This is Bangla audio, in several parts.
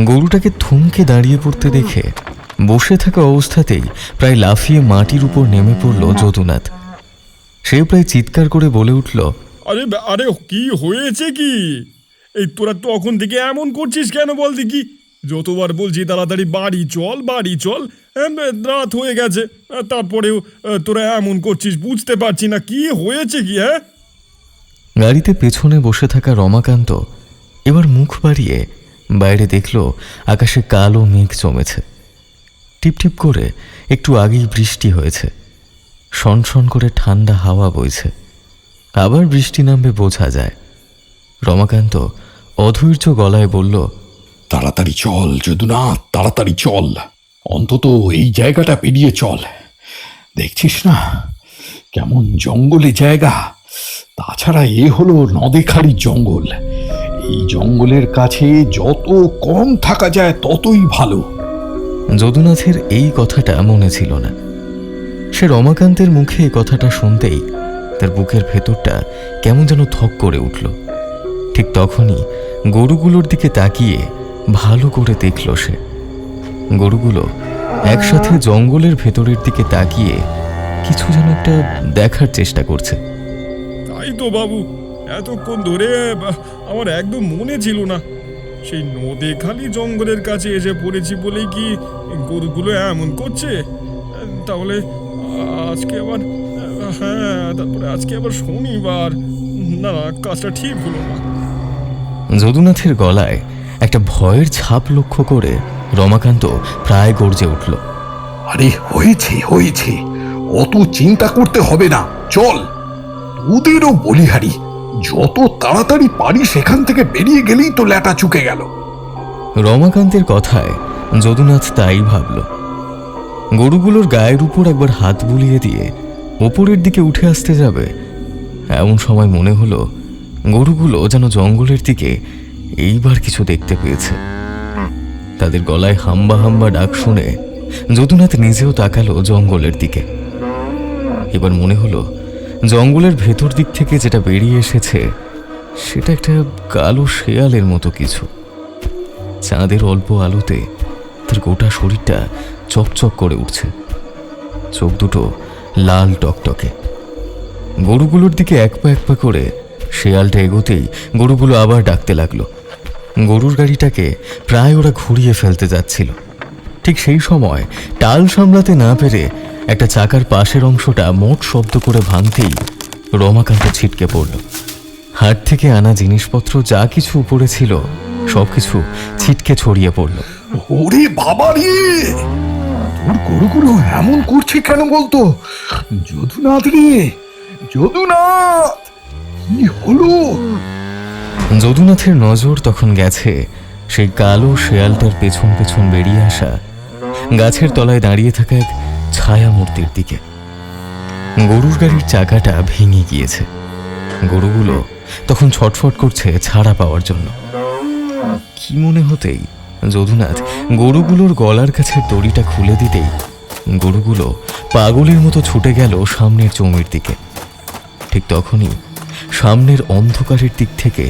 গরুটাকে থমকে দাঁড়িয়ে পড়তে দেখে বসে থাকা অবস্থাতেই প্রায় লাফিয়ে মাটির উপর নেমে পড়ল যদুনাথ। সে প্রায় চিৎকার করে বলে উঠল, আরে আরে কি হয়েছে কি? এই তোরা তখন থেকে এমন করছিস কেন বল দেখি? যতবার বলছি তাড়াতাড়ি বাড়ি চল বাড়ি চল, রাত হয়ে গেছে, তারপরেও তোরা এমন করছিস, বুঝতে পারছি না কি হয়েছে কি। হ্যাঁ, গাড়িতে পেছনে বসে থাকা রমাকান্ত এবার মুখ বাড়িয়ে বাইরে দেখল আকাশে কালো মেঘ জমেছে। টিপটিপ করে একটু আগেই বৃষ্টি হয়েছে। শনশন করে ঠান্ডা হাওয়া বইছে। আবার বৃষ্টি নামবে বোঝা যায়। রমাকান্ত অধৈর্য গলায় বলল, তাড়াতাড়ি চল যদুনাথ, তাড়াতাড়ি চল, অন্তত এই জায়গাটা পেরিয়ে চল। দেখছিস না কেমন জঙ্গলে জায়গা? তাছাড়া এ হলো নদেখারির জঙ্গল। এই জঙ্গলের কাছে যত কম থাকা যায় ততই ভালো। যদুনাথের এই কথাটা মনে ছিল না। সে রমাকান্তের মুখে এই কথাটা শুনতেই তার বুকের ভেতরটা কেমন যেন থক করে উঠল। ঠিক তখনই গরুগুলোর দিকে তাকিয়ে ভালো করে দেখল সে। গরুগুলো একসাথে জঙ্গলের ভেতরের দিকে তাকিয়ে কিছু যেন একটা দেখার চেষ্টা করছে। তাই তো বাবু, এতক্ষণ ধরে আমার একদম মনে ছিল না। সেই নদেখালি জঙ্গলের কাছে এসে পড়েছি বলেই কি গরুগুলো এমন করছে? তাহলে আজকে আবার, হ্যাঁ, তারপরে আজকে আবার শনিবার। না না, কাজটা ঠিক হলো না। যদুনাথের গলায় একটা ভয়ের ছাপ লক্ষ্য করে রমাকান্ত প্রায় গর্জে উঠল। আরে হয়েছে হয়েছে, অত চিন্তা করতে হবে না, চল। তোদেরও বলিহারি, যত তাড়াতাড়ি পারি সেখান থেকে বেরিয়ে গেলেই তো ল্যাটা চুকে গেল। রমাকান্তের কথায় যদুনাথ তাই ভাবল। গরুগুলোর গায়ের উপর একবার হাত বুলিয়ে দিয়ে ওপরের দিকে উঠে আসতে যাবে, এমন সময় মনে হলো গরুগুলো যেন জঙ্গলের দিকে এইবার কিছু দেখতে পেয়েছে। তাদের গলায় হাম্বা হাম্বা ডাক শুনে যদুনাথ নিজেও তাকালো জঙ্গলের দিকে। এবার মনে হলো জঙ্গলের ভেতর দিক থেকে যেটা বেরিয়ে এসেছে সেটা একটা কালো শেয়ালের মতো কিছু। চাঁদের অল্প আলোতে তার গোটা শরীরটা চকচক করে উঠছে। চোখ দুটো লাল টকটকে। গরুগুলোর দিকে এক পা করে শেয়ালটা এগোতেই গরুগুলো আবার ডাকতে লাগলো। গরুর গাড়িটাকে প্রায় ওরা ঘুরিয়ে ফেলতে যাচ্ছিল। ঠিক সেই সময় টাল সামলাতে না পেরে একটা চাকার পাশের অংশটা মোট শব্দ করে ভাঙতেই রমাকান্ত ছিটকে পড়ল। হাট থেকে আনা জিনিসপত্র যা কিছু উপরে ছিল সবকিছু ছিটকে ছড়িয়ে পড়ল। ওরে বাবা রে, তোর গরুগুলো এমন করছে কেন বলতো? যদুনাথ রে, যদুনাথ, কি হলো? যদুনাথের নজর তখন গেছে সেই কালো শেয়ালটার পেছন পেছন বেরিয়ে আসা গাছের তলায় দাঁড়িয়ে থাকা এক ছায়া মূর্তির দিকে। গরুর গাড়ির চাকাটা ভেঙে গিয়েছে। গরুগুলো তখন ছটফট করছে ছাড়া পাওয়ার জন্য। কি মনে হতেই যদুনাথ গরুগুলোর গলার কাছে দড়িটা খুলে দিতেই গরুগুলো পাগলের মতো ছুটে গেল সামনের জমির দিকে। ঠিক তখনই সামনের অন্ধকারের দিক থেকে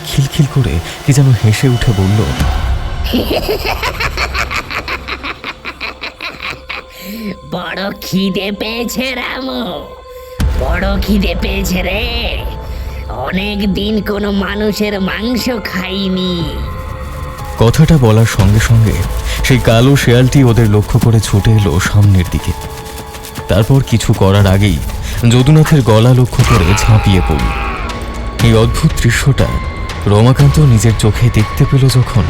খিলখিল করে কি যেন হেসে উঠে বলল, বড় খিদে পেয়েছে রামু, বড় খিদে পেয়েছে রে। অনেক দিন কোনো মানুষের মাংস খাইনি। কথাটা বলার সঙ্গে সঙ্গে সেই কালো শেয়ালটি ওদের লক্ষ্য করে ছুটে এলো সামনের দিকে। তারপর কিছু করার আগেই যদুনাথের গলা লক্ষ্য করে ঝাঁপিয়ে পড়ল। এই অদ্ভুত দৃশ্যটা রমাকান্ত নিজের চোখে দেখতে পেল যখন,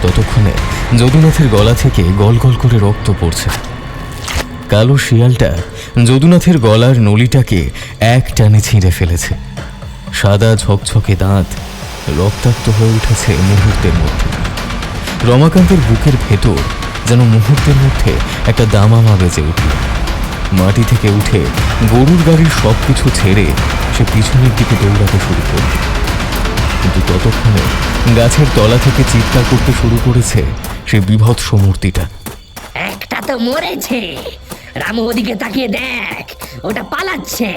ততক্ষণে যদুনাথের গলা থেকে গল গল করে রক্ত পড়ছে। কালো শিয়ালটা যদুনাথের গলার নলিটাকে এক টানে ছিঁড়ে ফেলেছে। সাদা ঝকঝকে দাঁত রক্তাক্ত হয়ে উঠেছে মুহূর্তের মধ্যে। রমাকান্তের বুকের ভেতর যেন মুহূর্তের মধ্যে একটা দামামা বেজে উঠল। মাটি থেকে উঠে গরুর গাড়ির সব কিছু ছেড়ে সে পিছনের দিকে দৌড়াতে শুরু করল। কিন্তু ততক্ষণে গাছের তলা থেকে চিৎকার করতে শুরু করেছে সে বীভৎস মূর্তিটা। একটা তো মরেছে। রামু ওদিকে তাকিয়ে দেখ, ওটা পালাচ্ছে,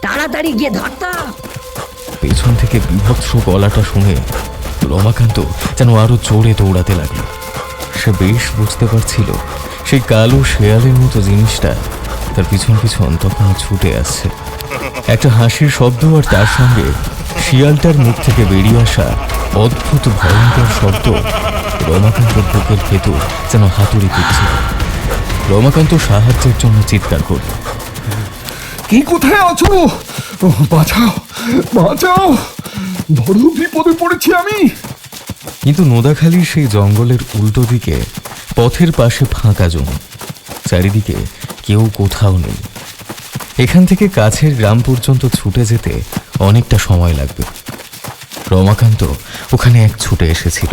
তাড়াতাড়ি গিয়ে ধরতো। পেছন থেকে বীভৎস গলাটা শুনে রমাকান্ত যেন আরো জোরে দৌড়াতে লাগলো। সে বেশ বুঝতে পারছিল সেই কালো শেয়ালের মতো জিনিসটা তার পিছন পিছন তখন ছুটে আসছে। একটা হাসির শব্দ আর তার সঙ্গে শিয়ালটার মুখ থেকে বেরিয়ে আসা অদ্ভুত ভয়ঙ্কর শব্দ রমাকান্তর বুকের ভেতর যেন হাতুড়ি পিটছিল। রমাকান্ত সাহায্যের জন্য চিৎকার করল। কি কোথায় আছো? বাঁচাও, বাঁচাও, বড় বিপদে পড়েছি আমি। কিন্তু নোদাখালীর সেই জঙ্গলের উল্টো দিকে পথের পাশে ফাঁকা জমি, চারিদিকে কেউ কোথাও নেই। এখান থেকে কাছের গ্রাম পর্যন্ত ছুটে যেতে অনেকটা সময় লাগবে। রমাকান্ত ওখানে এক ছুটে এসেছিল।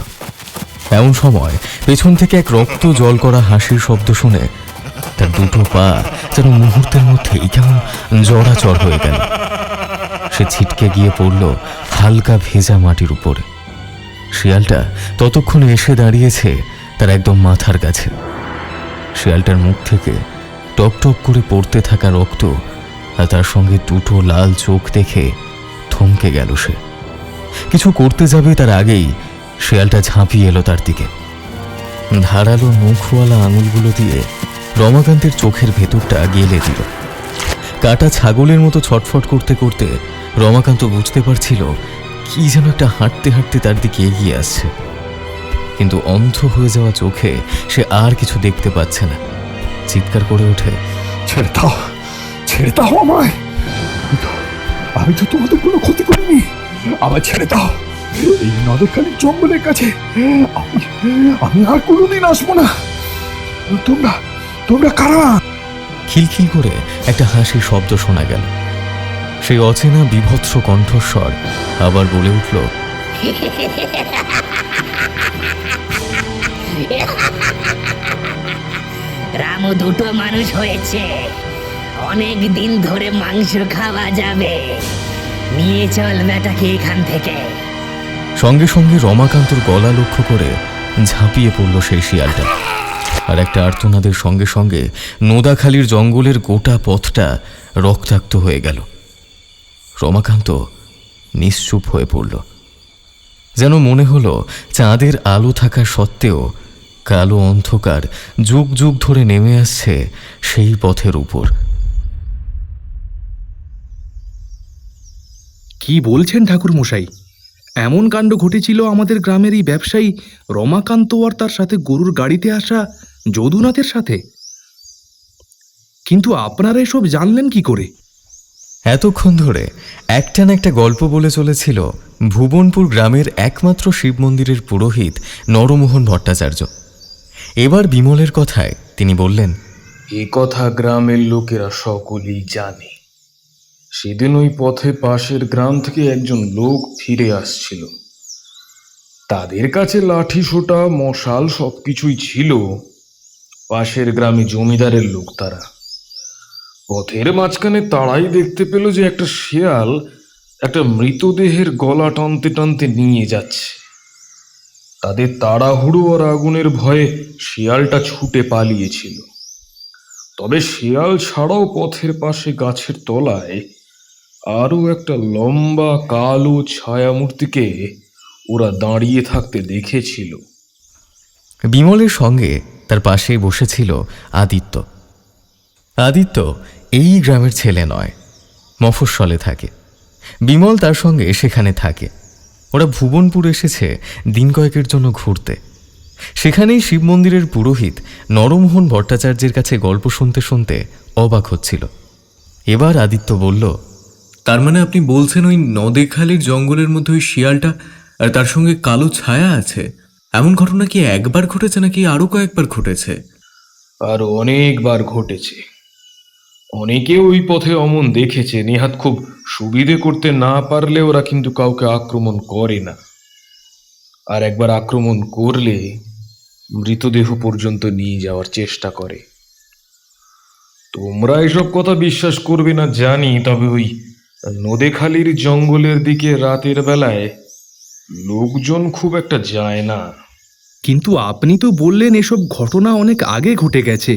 এমন সময় পেছন থেকে এক রক্ত জল করা হাসির শব্দ শুনে তার দুটো পা যেন মুহূর্তের মধ্যেই কেমন জড়াচড় হয়ে গেল। সে ছিটকে গিয়ে পড়ল হালকা ভেজা মাটির উপরে। শিয়ালটা ততক্ষণে এসে দাঁড়িয়েছে তার একদম মাথার কাছে। শিয়ালটার মুখ থেকে টপ টপ করে পড়তে থাকা রক্ত আর তার সঙ্গে দুটো লাল চোখ দেখে থমকে গেল সে। কিছু করতে যাবে তার আগেই শিয়ালটা ঝাঁপিয়ে এলো তার দিকে। ধারালো মুখওয়ালা আঙুলগুলো দিয়ে রমাকান্তের চোখের ভেতরটা গেলে দিল। কাটা ছাগলের মতো ছটফট করতে করতে রমাকান্ত বুঝতে পারছিল কি যেন একটা হাঁটতে হাঁটতে তার দিকে এগিয়ে আসছে। কিন্তু অন্ধ হয়ে যাওয়া চোখে সে আর কিছু দেখতে পাচ্ছে না। চিৎকার করে ওঠে, ছেড়ে দাও, ছেড়ে দাও আমায়। আমি তো তোমাদের কোনো ক্ষতি করিনি, আমায় ছেড়ে দাও। এই নদখালির জঙ্গলের কাছে আমি আর কোনোদিন আসবো না। তোমরা তোমরা কারা? খিলখিল করে একটা হাসির শব্দ শোনা গেল। সেই অচেনা বিভৎস কণ্ঠস্বর আবার বলে উঠল, রামু দুটো মানুষ হয়েছে, অনেক দিন ধরে মাংস খাওয়া যাবে, নিয়ে চল বেটাকে এখান থেকে। সঙ্গে সঙ্গে রমাকান্তর গলা লক্ষ্য করে ঝাঁপিয়ে পড়ল সেই শিয়ালটা। আর একটা আর্তনাদের সঙ্গে সঙ্গে নোদাখালীর জঙ্গলের গোটা পথটা রক্তাক্ত হয়ে গেল। রমাকান্ত নিশ্চুপ হয়ে পড়ল। যেন মনে হলো চাঁদের আলো থাকা সত্ত্বেও কালো অন্ধকার যুগ যুগ ধরে নেমে আসছে সেই পথের উপর। কি বলছেন ঠাকুর মশাই? এমন কাণ্ড ঘটেছিল আমাদের গ্রামের এই ব্যবসায়ী রমাকান্ত আর তার সাথে গরুর গাড়িতে আসা যদুনাথের সাথে? কিন্তু আপনারা এসব জানলেন কি করে? এতক্ষণ ধরে একটান একটা গল্প বলে চলেছিল ভুবনপুর গ্রামের একমাত্র শিব মন্দিরের পুরোহিত নরমোহন ভট্টাচার্য। এবার বিমলের কথায় তিনি বললেন, এ কথা গ্রামের লোকেরা সকলেই জানে। সেদিন ওই পথে পাশের গ্রাম থেকে একজন লোক ফিরে আসছিল। তাদের কাছে লাঠি সোটা মশাল সবকিছুই ছিল। পাশের গ্রামে জমিদারের লোক তারা। পথের মাঝখানে তারাই দেখতে পেল যে একটা শেয়াল একটা মৃতদেহের গলা টানতে টানতে নিয়ে যাচ্ছে। তাদের তাড়াহুড়ো আর আগুনের ভয়ে শিয়ালটা ছুটে পালিয়েছিল। তবে শিয়াল ছাড়াও পথের পাশে গাছের তলায় আরো একটা লম্বা কালো ছায়ামূর্তিকে ওরা দাঁড়িয়ে থাকতে দেখেছিল। বিমলের সঙ্গে তার পাশেই বসেছিল আদিত্য। আদিত্য এই গ্রামের ছেলে নয়, মফস্বলে থাকে। বিমল তার সঙ্গে সেখানে থাকে। ওরা ভুবনপুর এসেছে দিন কয়েকের জন্য ঘুরতে। সেখানেই শিব মন্দিরের পুরোহিত নরমোহন ভট্টাচার্যের কাছে গল্প শুনতে শুনতে অবাক হচ্ছিল। এবার আদিত্য বলল, তার মানে আপনি বলছেন ওই নদেখালির জঙ্গলের মধ্যে ওই শিয়ালটা আর তার সঙ্গে কালো ছায়া আছে? এমন ঘটনা কি একবার ঘটেছে নাকি আরো কয়েকবার ঘটেছে? আর অনেকবার ঘটেছে। অনেকে ওই পথে অমন দেখেছে। নেহাত খুব সুবিধে করতে না পারলে ওরা কিন্তু কাউকে আক্রমণ করে না। আর একবার আক্রমণ করলে মৃতদেহ পর্যন্ত নিয়ে যাওয়ার চেষ্টা করে। তোমরা এসব কথা বিশ্বাস করবে না জানি, তবে ওই নদেখালির জঙ্গলের দিকে রাতের বেলায় লোকজন খুব একটা যায় না। কিন্তু আপনি তো বললেন এসব ঘটনা অনেক আগে ঘটে গেছে,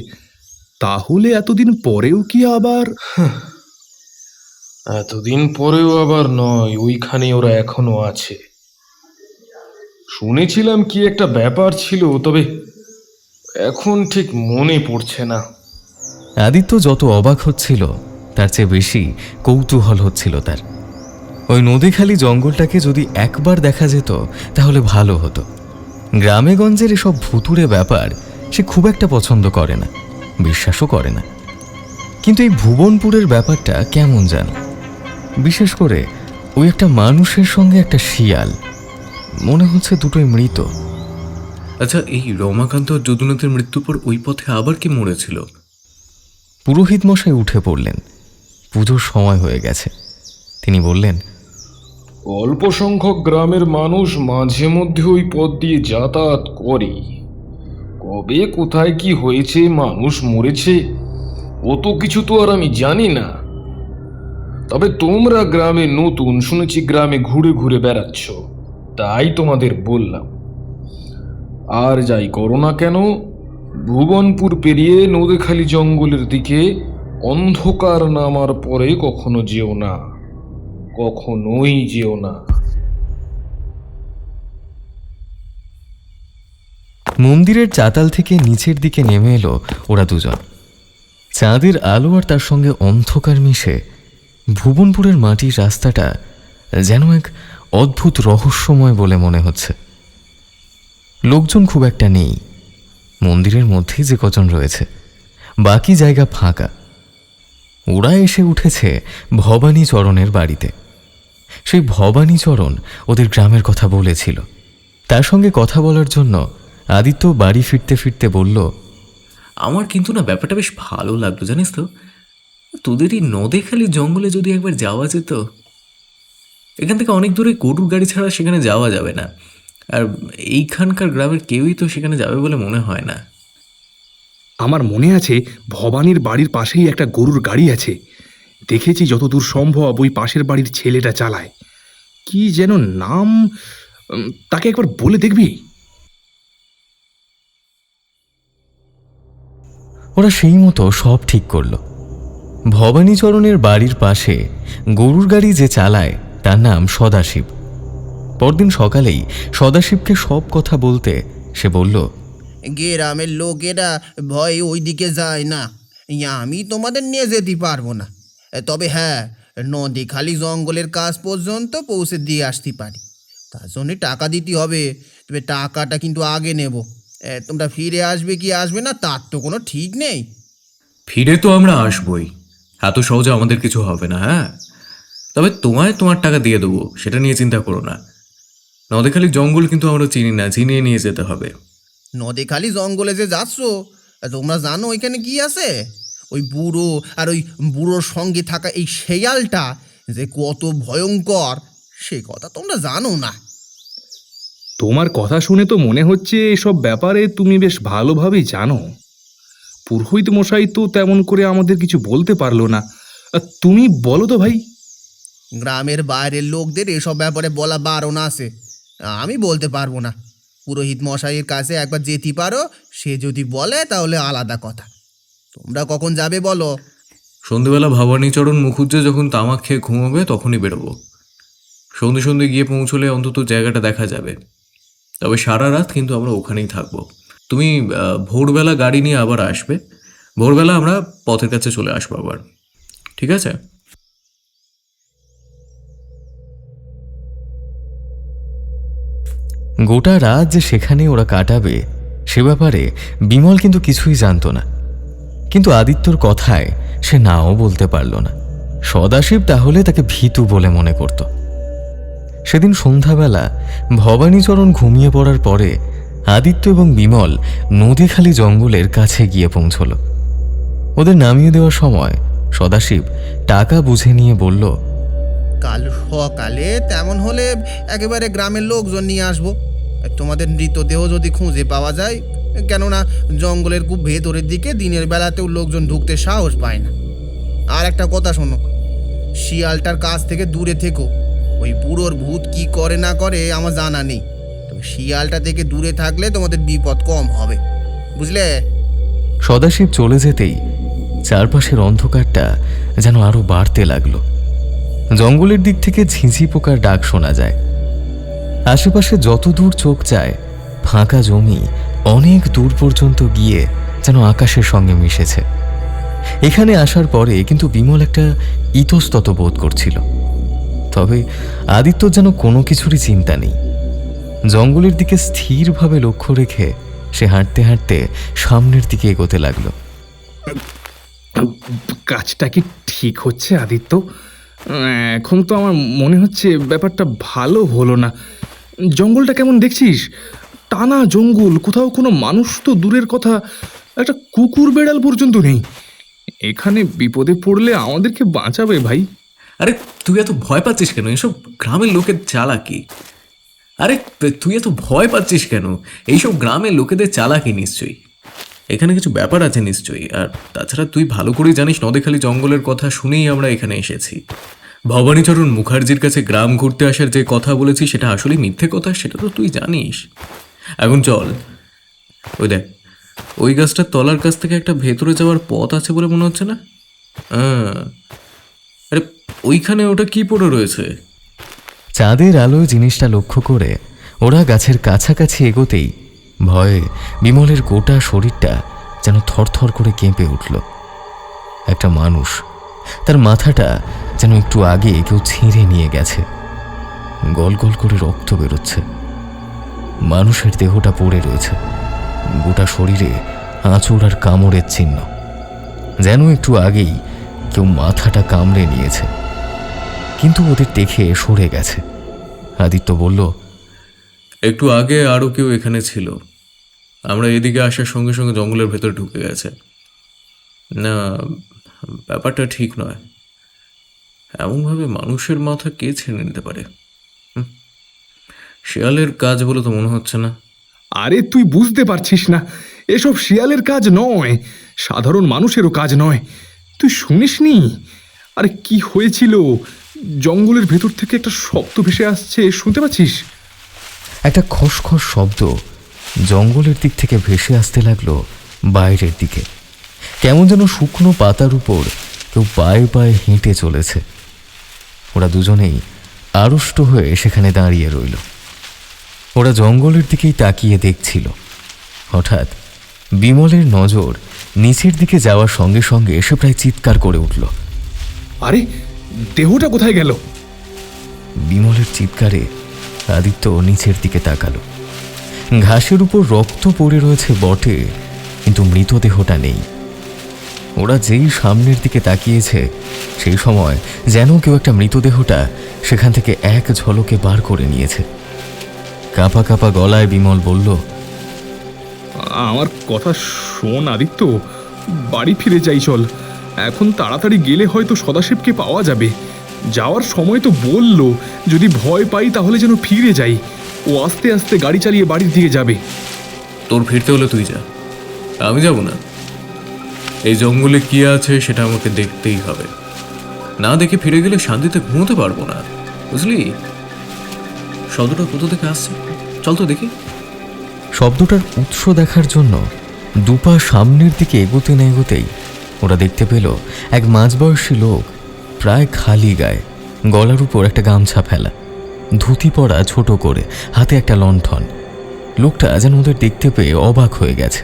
তাহলে এতদিন পরেও কি আবার? এতদিন পরেও আবার নয়, ওইখানে ওরা এখনো আছে। শুনেছিলাম কি একটা ব্যাপার ছিল, তবে এখন ঠিক মনে পড়ছে না। আদিত্য যত অবাক হচ্ছিল তার চেয়ে বেশি কৌতূহল হচ্ছিল তার। ওই নদীখালি জঙ্গলটাকে যদি একবার দেখা যেত তাহলে ভালো হতো। গ্রামে গঞ্জের এসব ভুতুড়ে ব্যাপার সে খুব একটা পছন্দ করে না, বিশ্বাসও করে না। কিন্তু এই ভুবনপুরের ব্যাপারটা কেমন যেন, বিশেষ করে ওই একটা মানুষের সঙ্গে একটা শিয়াল, মনে হচ্ছে দুটোই মৃত। আচ্ছা, এই রমাকান্ত আর যদুনাথের মৃত্যুর পর ওই পথে আবার কি মরেছিল? পুরোহিত মশাই উঠে পড়লেন। পুজোর সময় হয়ে গেছে। তিনি বললেন, অল্প সংখ্যক গ্রামের মানুষ মাঝে মধ্যে ওই পথ দিয়ে যাতায়াত করে। কবে কোথায় কি হয়েছে, মানুষ মরেছে, অত কিছু তো আর আমি জানি না। তবে তোমরা গ্রামে নতুন, শুনেছি গ্রামে ঘুরে ঘুরে বেড়াচ্ছ, তাই তোমাদের বললাম। আর যাই করো না কেন, ভুবনপুর পেরিয়ে নদীখালি জঙ্গলের দিকে অন্ধকার নামার পরে কখনো যেও না, কখনোই যেও না। মন্দিরের চাতাল থেকে নিচের দিকে নেমে এলো ওরা দুজন। চাঁদের আলো আর তার সঙ্গে অন্ধকার মিশে ভুবনপুরের মাটির রাস্তাটা যেন এক অদ্ভুত রহস্যময় বলে মনে হচ্ছে। লোকজন খুব একটা নেই, মন্দিরের মধ্যেই যে কজন রয়েছে, বাকি জায়গা ফাঁকা। ওরা এসে উঠেছে ভবানীচরণের বাড়িতে। সেই ভবানীচরণ ওদের গ্রামের কথা বলেছিল। তার সঙ্গে কথা বলার জন্য আদিত্য বাড়ি ফিরতে ফিরতে বলল, আমার কিন্তু না ব্যাপারটা বেশ ভালো লাগলো, জানিস তো। তোদের এই নদেখালি জঙ্গলে যদি একবার যাওয়া যেত। এখান থেকে অনেক দূরে গরুর গাড়ি ছাড়া সেখানে যাওয়া যাবে না, আর এইখানকার গ্রামের কেউই তো সেখানে যাবে বলে মনে হয় না। আমার মনে আছে ভবানীর বাড়ির পাশেই একটা গরুর গাড়ি আছে। দেখেছি যতদূর সম্ভব ওই পাশের বাড়ির ছেলেটা চালায়। কি যেন নাম, তাকে একবার বলে দেখবি? ওরা সেই মতো সব ঠিক করল। ভবানীচরণের বাড়ির পাশে গরুর গাড়ি যে চালায় তার নাম সদাশিব। পরদিন সকালেই সদাশিবকে সব কথা বলতে সে বলল, গ্রামের লোকেরা ভয়ে ওইদিকে যায় না, আমি তোমাদের নিয়ে যেতে পারবো না। তবে হ্যাঁ, নদীখালি জঙ্গলের কাজ পর্যন্ত পৌঁছে দিয়ে আসতে পারি। তার জন্য টাকা দিতে হবে, তবে টাকাটা কিন্তু আগে নেব। তোমরা ফিরে আসবে কি আসবে না তার তো কোনো ঠিক নেই। ফিরে তো আমরা আসবই, এত সহজে আমাদের কিছু হবে না। হ্যাঁ, তবে তোমায় তোমার টাকা দিয়ে দেবো, সেটা নিয়ে চিন্তা করো না। নদেখালি জঙ্গল কিন্তু আমরা চিনি না, চিনিয়ে নিয়ে যেতে হবে। নদীখালি জঙ্গলে যে যাচ্ছ, তোমরা জানো ওইখানে কি আছে? ওই বুড়ো আর ওই বুড়োর সঙ্গে থাকা এই শেয়ালটা যে কত ভয়ঙ্কর, সে কথা তোমরা জানো না। তোমার কথা শুনে তো মনে হচ্ছে এসব ব্যাপারে তুমি বেশ ভালোভাবেই জানো। পুরোহিত মশাই তো তেমন করে আমাদের কিছু বলতে পারলো না। তুমি বলো তো ভাই। গ্রামের বাইরের লোকদের এসব ব্যাপারে বলা বারণ আছে, আমি বলতে পারবো না। পুরোহিত মশাইয়ের কাছে একবার যেতে পারো, সে যদি বলে তাহলে আলাদা কথা। তোমরা কখন যাবে বলো? সন্ধেবেলা ভবানীচরণ মুখুজ্জে যখন তামাক খেয়ে ঘুমোবে তখনই বেরোবো। সন্ধে সন্ধে গিয়ে পৌঁছলে অন্তত জায়গাটা দেখা যাবে। তবে সারা রাত কিন্তু আমরা ওখানেই থাকবো। তুমি ভোরবেলা গাড়ি নিয়ে আবার আসবে। ভোরবেলা আমরা পথের কাছে চলে আসবো আবার, ঠিক আছে? গোটা রাত যে সেখানে ওরা কাটাবে সে ব্যাপারে বিমল কিন্তু কিছুই জানতো না। কিন্তু আদিত্যর কথায় সে নাও বলতে পারল না। সদাশিব তাহলে তাকে ভীতু বলে মনে করত। সেদিন সন্ধ্যাবেলা ভবানীচরণ ঘুমিয়ে পড়ার পরে আদিত্য এবং বিমল নদীখালি জঙ্গলের কাছে গিয়ে পৌঁছল। ওদের নামিয়ে দেওয়ার সময় সদাশিব টাকা বুঝে নিয়ে বলল, কাল সকালে তেমন হলে একেবারে গ্রামের লোকজন নিয়ে আসবো। তোমাদের মৃতদেহ যদি খুঁজে পাওয়া যায়, কেননা জঙ্গলের খুব ভেতরের দিকে দিনের বেলাতেও লোকজন ঢুকতে সাহস পায় না। আর একটা কথা শোনো, শিয়ালটার কাছ থেকে দূরে থেকো। ওই বুড়োর ভূত কি করে না করে আমার জানা নেই, তবে শিয়ালটা থেকে দূরে থাকলে তোমাদের বিপদ কম হবে, বুঝলে? সদাশিব চলে যেতেই চারপাশের অন্ধকারটা যেন আরো বাড়তে লাগলো। জঙ্গলের দিক থেকে ঝিঁঝি পোকার ডাক শোনা যায়। আশেপাশে যত দূর চোখ যায় ফাঁকা জমি অনেক দূর পর্যন্ত গিয়ে যেন আকাশের সঙ্গে মিশেছে। এখানে আসার পরে কিন্তু বিমল একটা ইতস্তত বোধ করছিল। তবে আদিত্যর যেন কোনো কিছুরই চিন্তা নেই। জঙ্গলের দিকে স্থিরভাবে লক্ষ্য রেখে সে হাঁটতে হাঁটতে সামনের দিকে এগোতে লাগলো। কাজটা কি ঠিক হচ্ছে আদিত্য? এখন তো আমার মনে হচ্ছে ব্যাপারটা ভালো হলো না। জঙ্গলটা কেমন দেখছিস? টানা জঙ্গল, কোথাও কোনো মানুষ তো দূরের কথা, একটা কুকুর বেড়াল পর্যন্ত নেই। এখানে বিপদে পড়লে আমাদেরকে বাঁচাবে ভাই। আরে তুই এত ভয় পাচ্ছিস কেন? এসব গ্রামের লোকের চালাকি। আরে তুই এত ভয় পাচ্ছিস কেন? এইসব গ্রামের লোকেদের চালাকি নিশ্চয়ই। এখানে কিছু ব্যাপার আছে নিশ্চয়ই। আর তাছাড়া তুই ভালো করেই জানিস নদেখালি জঙ্গলের কথা শুনেই আমরা এখানে এসেছি। ভবানীচরণ মুখার্জির কাছে গ্রাম ঘুরতে আসার যে কথা বলেছি সেটা আসলে মিথ্যে কথা, সেটা তো তুই জানিস। এখন চল, ওই দেখ ওই গাছটার তলার কাছ থেকে একটা ভেতরে যাওয়ার পথ আছে বলে মনে হচ্ছে না? আরে ওইখানে ওটা কি পড়ে রয়েছে? চাঁদের আলোয় জিনিসটা লক্ষ্য করে ওরা গাছের কাছাকাছি এগোতেই ভয়ে বিমলের গোটা শরীরটা যেন থরথর করে কেঁপে উঠল। একটা মানুষ, তার মাথাটা যেন একটু আগে কেউ ছিঁড়ে নিয়ে গেছে। গল গল করে রক্ত বেরোচ্ছে। মানুষের দেহটা পড়ে রয়েছে, গোটা শরীরে আঁচড় আর কামড়ের চিহ্ন। যেন একটু আগেই কেউ মাথাটা কামড়ে নিয়েছে, কিন্তু ওদের দেখে সরে গেছে। আদিত্য বলল, একটু আগে আরও কেউ এখানে ছিল। আমরা এদিকে আসার সঙ্গে সঙ্গে জঙ্গলের ভেতরে ঢুকে গেছে। না, ব্যাপারটা ঠিক নয়। এমনভাবে মানুষের মাথা কে ছেড়ে নিতে পারে? শিয়ালের কাজ বলে তো মনে হচ্ছে না। আরে তুই বুঝতে পারছিস না, এসব শিয়ালের কাজ নয়, সাধারণ মানুষেরও কাজ নয়। তুই শুনিসনি? আরে কি হয়েছিল? জঙ্গলের ভেতর থেকে একটা শব্দ ভেসে আসছে, শুনতে পাচ্ছিস? একটা খসখস শব্দ জঙ্গলের দিক থেকে ভেসে আসতে লাগলো বাইরের দিকে। কেমন যেন শুকনো পাতার উপর কেউ পায়ে পায়ে হেঁটে চলেছে। ওরা দুজনেই আড়ষ্ট হয়ে সেখানে দাঁড়িয়ে রইল। ওরা জঙ্গলের দিকেই তাকিয়ে দেখছিল। হঠাৎ বিমলের নজর নিচের দিকে যাওয়ার সঙ্গে সঙ্গে সে প্রায় চিৎকার করে উঠল। আরে দেহটা কোথায় গেল? বিমলের চিৎকারে আদিত্য নিচের দিকে তাকালো। ঘাসের উপর রক্ত পড়ে রয়েছে বটে, কিন্তু মৃতদেহটা নেই। ওরা যেই সামনের দিকে তাকিয়েছে সেই সময় যেন কেউ একটা মৃতদেহটা সেখান থেকে এক ঝলকে বার করে নিয়েছে। কাঁপা কাঁপা গলায় বিমল বলল, আমার কথা শোন আদিত্য, বাড়ি ফিরে যাই চল। এখন তাড়াতাড়ি গেলে হয়তো সদাশিবকে পাওয়া যাবে। যাওয়ার সময় তো বলল যদি ভয় পাই তাহলে যেন ফিরে যাই। ও আস্তে আস্তে গাড়ি চালিয়ে বাড়ির দিকে যাবে। তোর ফিরতে হলে তুই যা, আমি যাব না। এই জঙ্গলে কি আছে সেটা আমাকে দেখতেই হবে। না দেখে ফিরে গেলে শান্তিতে ঘুমোতে পারবো না, বুঝলি? শব্দটা কোথা থেকে আসছে, চল তো দেখি। শব্দটার উৎস দেখার জন্য দুপা সামনের দিকে এগোতে না এগোতেই ওরা দেখতে পেল এক মাঝবয়সী লোক, প্রায় খালি গায়ে, গলার উপর একটা গামছা ফেলা, ধুতি পরা ছোট করে, হাতে একটা লণ্ঠন। লোকটা যেন ওদের দেখতে পেয়ে অবাক হয়ে গেছে।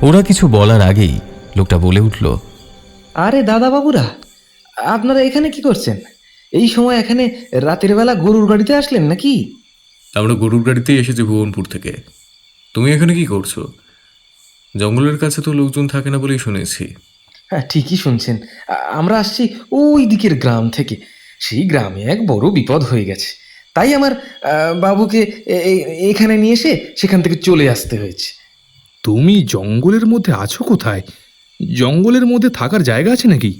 ওরা কিছু বলার আগেই লোকটা বলে উঠল, আরে দাদা বাবুরা, আপনারা এখানে কি করছেন? এই সময় এখানে রাতের বেলা গরুর গাড়িতে আসলেন নাকি? আমরা গরুর গাড়িতেই এসেছি ভুবনপুর থেকে। তুমি এখানে কি করছো? জঙ্গলের কাছে তো লোকজন থাকে না বলেই শুনেছি। হ্যাঁ, ঠিকই শুনছেন। আমরা আসছি ওই দিকের গ্রাম থেকে। সেই গ্রামে এক বড় বিপদ হয়ে গেছে, তাই আমার বাবুকে এখানে নিয়ে এসে সেখান থেকে চলে আসতে হয়েছে। তুমি জঙ্গলের মধ্যে আছো কোথায়? জঙ্গলের মধ্যে থাকার জায়গা আছে নাকি?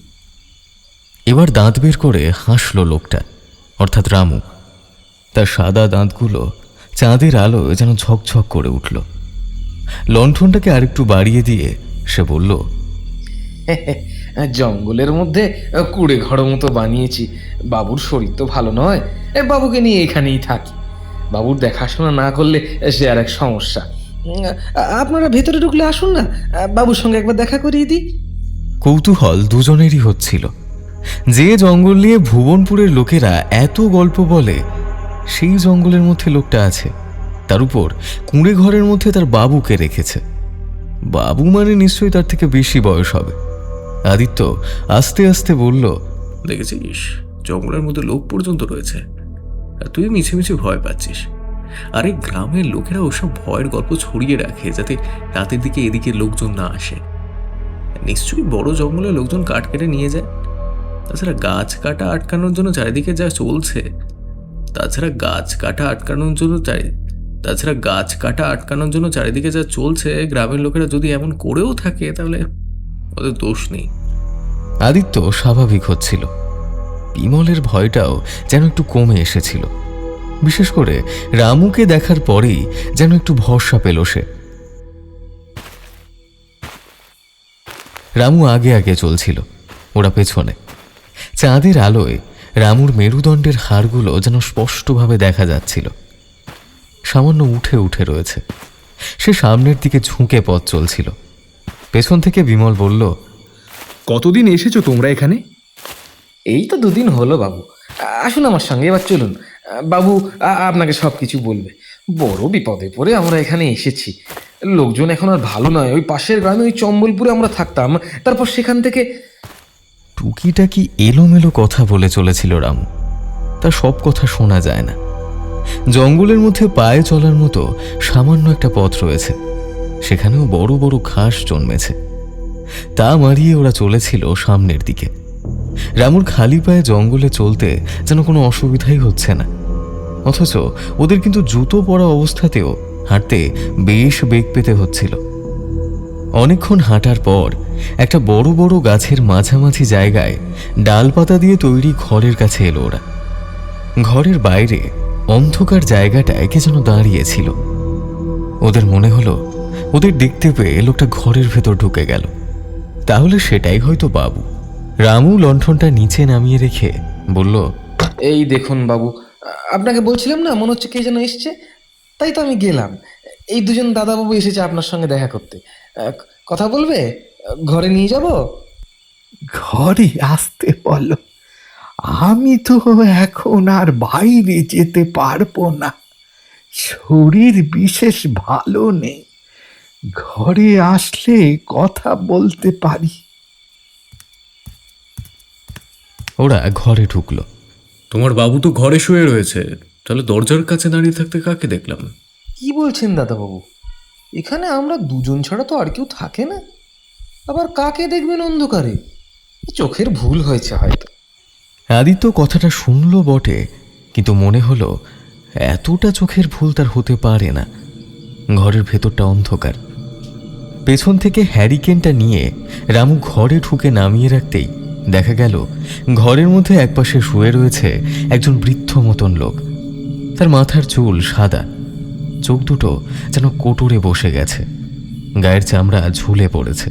এবার দাঁত বের করে হাসল লোকটা, অর্থাৎ রামু। তার সাদা দাঁতগুলো চাঁদের আলো যেন ঝকঝক করে উঠল। লণ্ঠনটাকে আরেকটু বাড়িয়ে দিয়ে সে বলল, জঙ্গলের মধ্যে কুড়ে ঘর মতো বানিয়েছি। বাবুর শরীর তো ভালো নয়, বাবুকে নিয়ে এখানেই থাকি। বাবুর দেখাশোনা না করলে সে আর এক সমস্যা। আপনারা ভেতরে ঢুকলে আসুন না, বাবুর সঙ্গে একবার দেখা করিয়ে দিই। কৌতূহল দুজনেরই হচ্ছিল। যে জঙ্গল নিয়ে ভুবনপুরের লোকেরা এত গল্প বলে সেই জঙ্গলের মধ্যে লোকটা আছে, তার উপর কুঁড়ে ঘরের মধ্যে তার বাবুকে রেখেছে। বাবু মানে নিশ্চয়ই তার থেকে বেশি বয়স হবে। আদিত্য আস্তে আস্তে বলল, দেখেছিস, জঙ্গলের মধ্যে লোক পর্যন্ত রয়েছে, আর তুই মিছে মিছে ভয় পাচ্ছিস। আরে গ্রামের লোকেরা ওসব ভয়ের গল্প ছড়িয়ে রাখে যাতে রাতের দিকে এদিকে লোকজন না আসে। নিশ্চয়ই বড় জঙ্গলে লোকজন কাঠ কেটে নিয়ে যায়। তাছাড়া গাছ কাটা আটকানোর জন্য চারিদিকে যা চলছে, চারিদিকে যা চলছে, গ্রামের লোকেরা যদি এমন করেও থাকে তাহলে ওদের দোষ নেই। আদিত্য স্বাভাবিক হচ্ছিল। বিমলের ভয়টাও যেন একটু কমে এসেছিল। বিশেষ করে রামুকে দেখার পরেই যেন একটু ভরসা পেল সে। রামু আগে আগে চলছিল, ওরা পেছনে। চাঁদের আলোয় রামুর মেরুদণ্ডের হাড়গুলো যেন স্পষ্টভাবে দেখা যাচ্ছিল। সামান্য উঠে উঠে রয়েছে। সে সামনের দিকে ঝুঁকে পথ চলছিল। পেছন থেকে বিমল বলল, কতদিন এসেছো তোমরা এখানে? এই তো 2 দিন হলো বাবু। আসুন আমার সঙ্গে, এবার চলুন। বাবু আপনাকে সব কিছু বলবে। বড় বিপদে পড়ে আমরা এখানে এসেছি। লোকজন এখন আর ভালো নয়। ওই পাশের গ্রামে, ওই চম্বলপুরে আমরা থাকতাম, তারপর সেখান থেকে টুকিটাকি এলোমেলো কথা বলে চলেছিল রামু। তার সব কথা শোনা যায় না। জঙ্গলের মধ্যে পায়ে চলার মতো সামান্য একটা পথ রয়েছে, সেখানেও বড় বড় ঘাস জন্মেছে। তা মারিয়ে ওরা চলেছিল সামনের দিকে। রামুর খালি পায়ে জঙ্গলে চলতে যেন কোনো অসুবিধাই হচ্ছে না, অথচ ওদের কিন্তু জুতো পরা অবস্থাতেও হাঁটতে বেশ বেগ পেতে হচ্ছিল। অনেকক্ষণ হাঁটার পর একটা বড় বড় গাছের মাঝামাঝি জায়গায় ডালপাতা দিয়ে তৈরি ঘরের কাছে এলো ওরা। ঘরের বাইরে অন্ধকার জায়গাটায় কে যেন দাঁড়িয়েছিল। ওদের মনে হলো ওদের দেখতে পেয়ে লোকটা ঘরের ভেতর ঢুকে গেল। তাহলে সেটাই হয়তো বাবু। রামু লণ্ঠনটা নিচে নামিয়ে রেখে বলল, এই দেখুন বাবু, আপনাকে বলছিলাম না মনে হচ্ছে কে যেন এসছে, তাই তো আমি গেলাম। এই 2জন দাদাবাবু এসেছে আপনার সঙ্গে দেখা করতে। কথা বলবে? ঘরে নিয়ে যাব? ঘরে আসতে বলো, আমি তো এখন আর বাইরে যেতে পারবো না, শরীর বিশেষ ভালো নেই। ঘরে আসলে কথা বলতে পারি। ওরা ঘরে ঢুকলো। তোমার বাবু তো ঘরে শুয়ে রয়েছে, তাহলে দরজার কাছে দাঁড়িয়ে থাকতে কাকে দেখলাম? কি বলছেন দাদাবাবু? এখানে আমরা 2জন ছাড়া তো আর কেউ থাকে না। আবার কাকে দেখবেন অন্ধকারে? চোখের ভুল হয়েছে হয়তো। আদিত্য কথাটা শুনলো বটে, কিন্তু মনে হলো এতটা চোখের ভুল তার হতে পারে না। ঘরের ভেতরটা অন্ধকার। পেছন থেকে হ্যারিকেনটা নিয়ে রামু ঘরে ঢুকে নামিয়ে রাখতেই দেখা গেল ঘরের মধ্যে একপাশে শুয়ে রয়েছে একজন বৃদ্ধ মতন লোক। তার মাথার চুল সাদা, চোখ দুটো যেন কোটরে বসে গেছে, গায়ের চামড়া ঝুলে পড়েছে।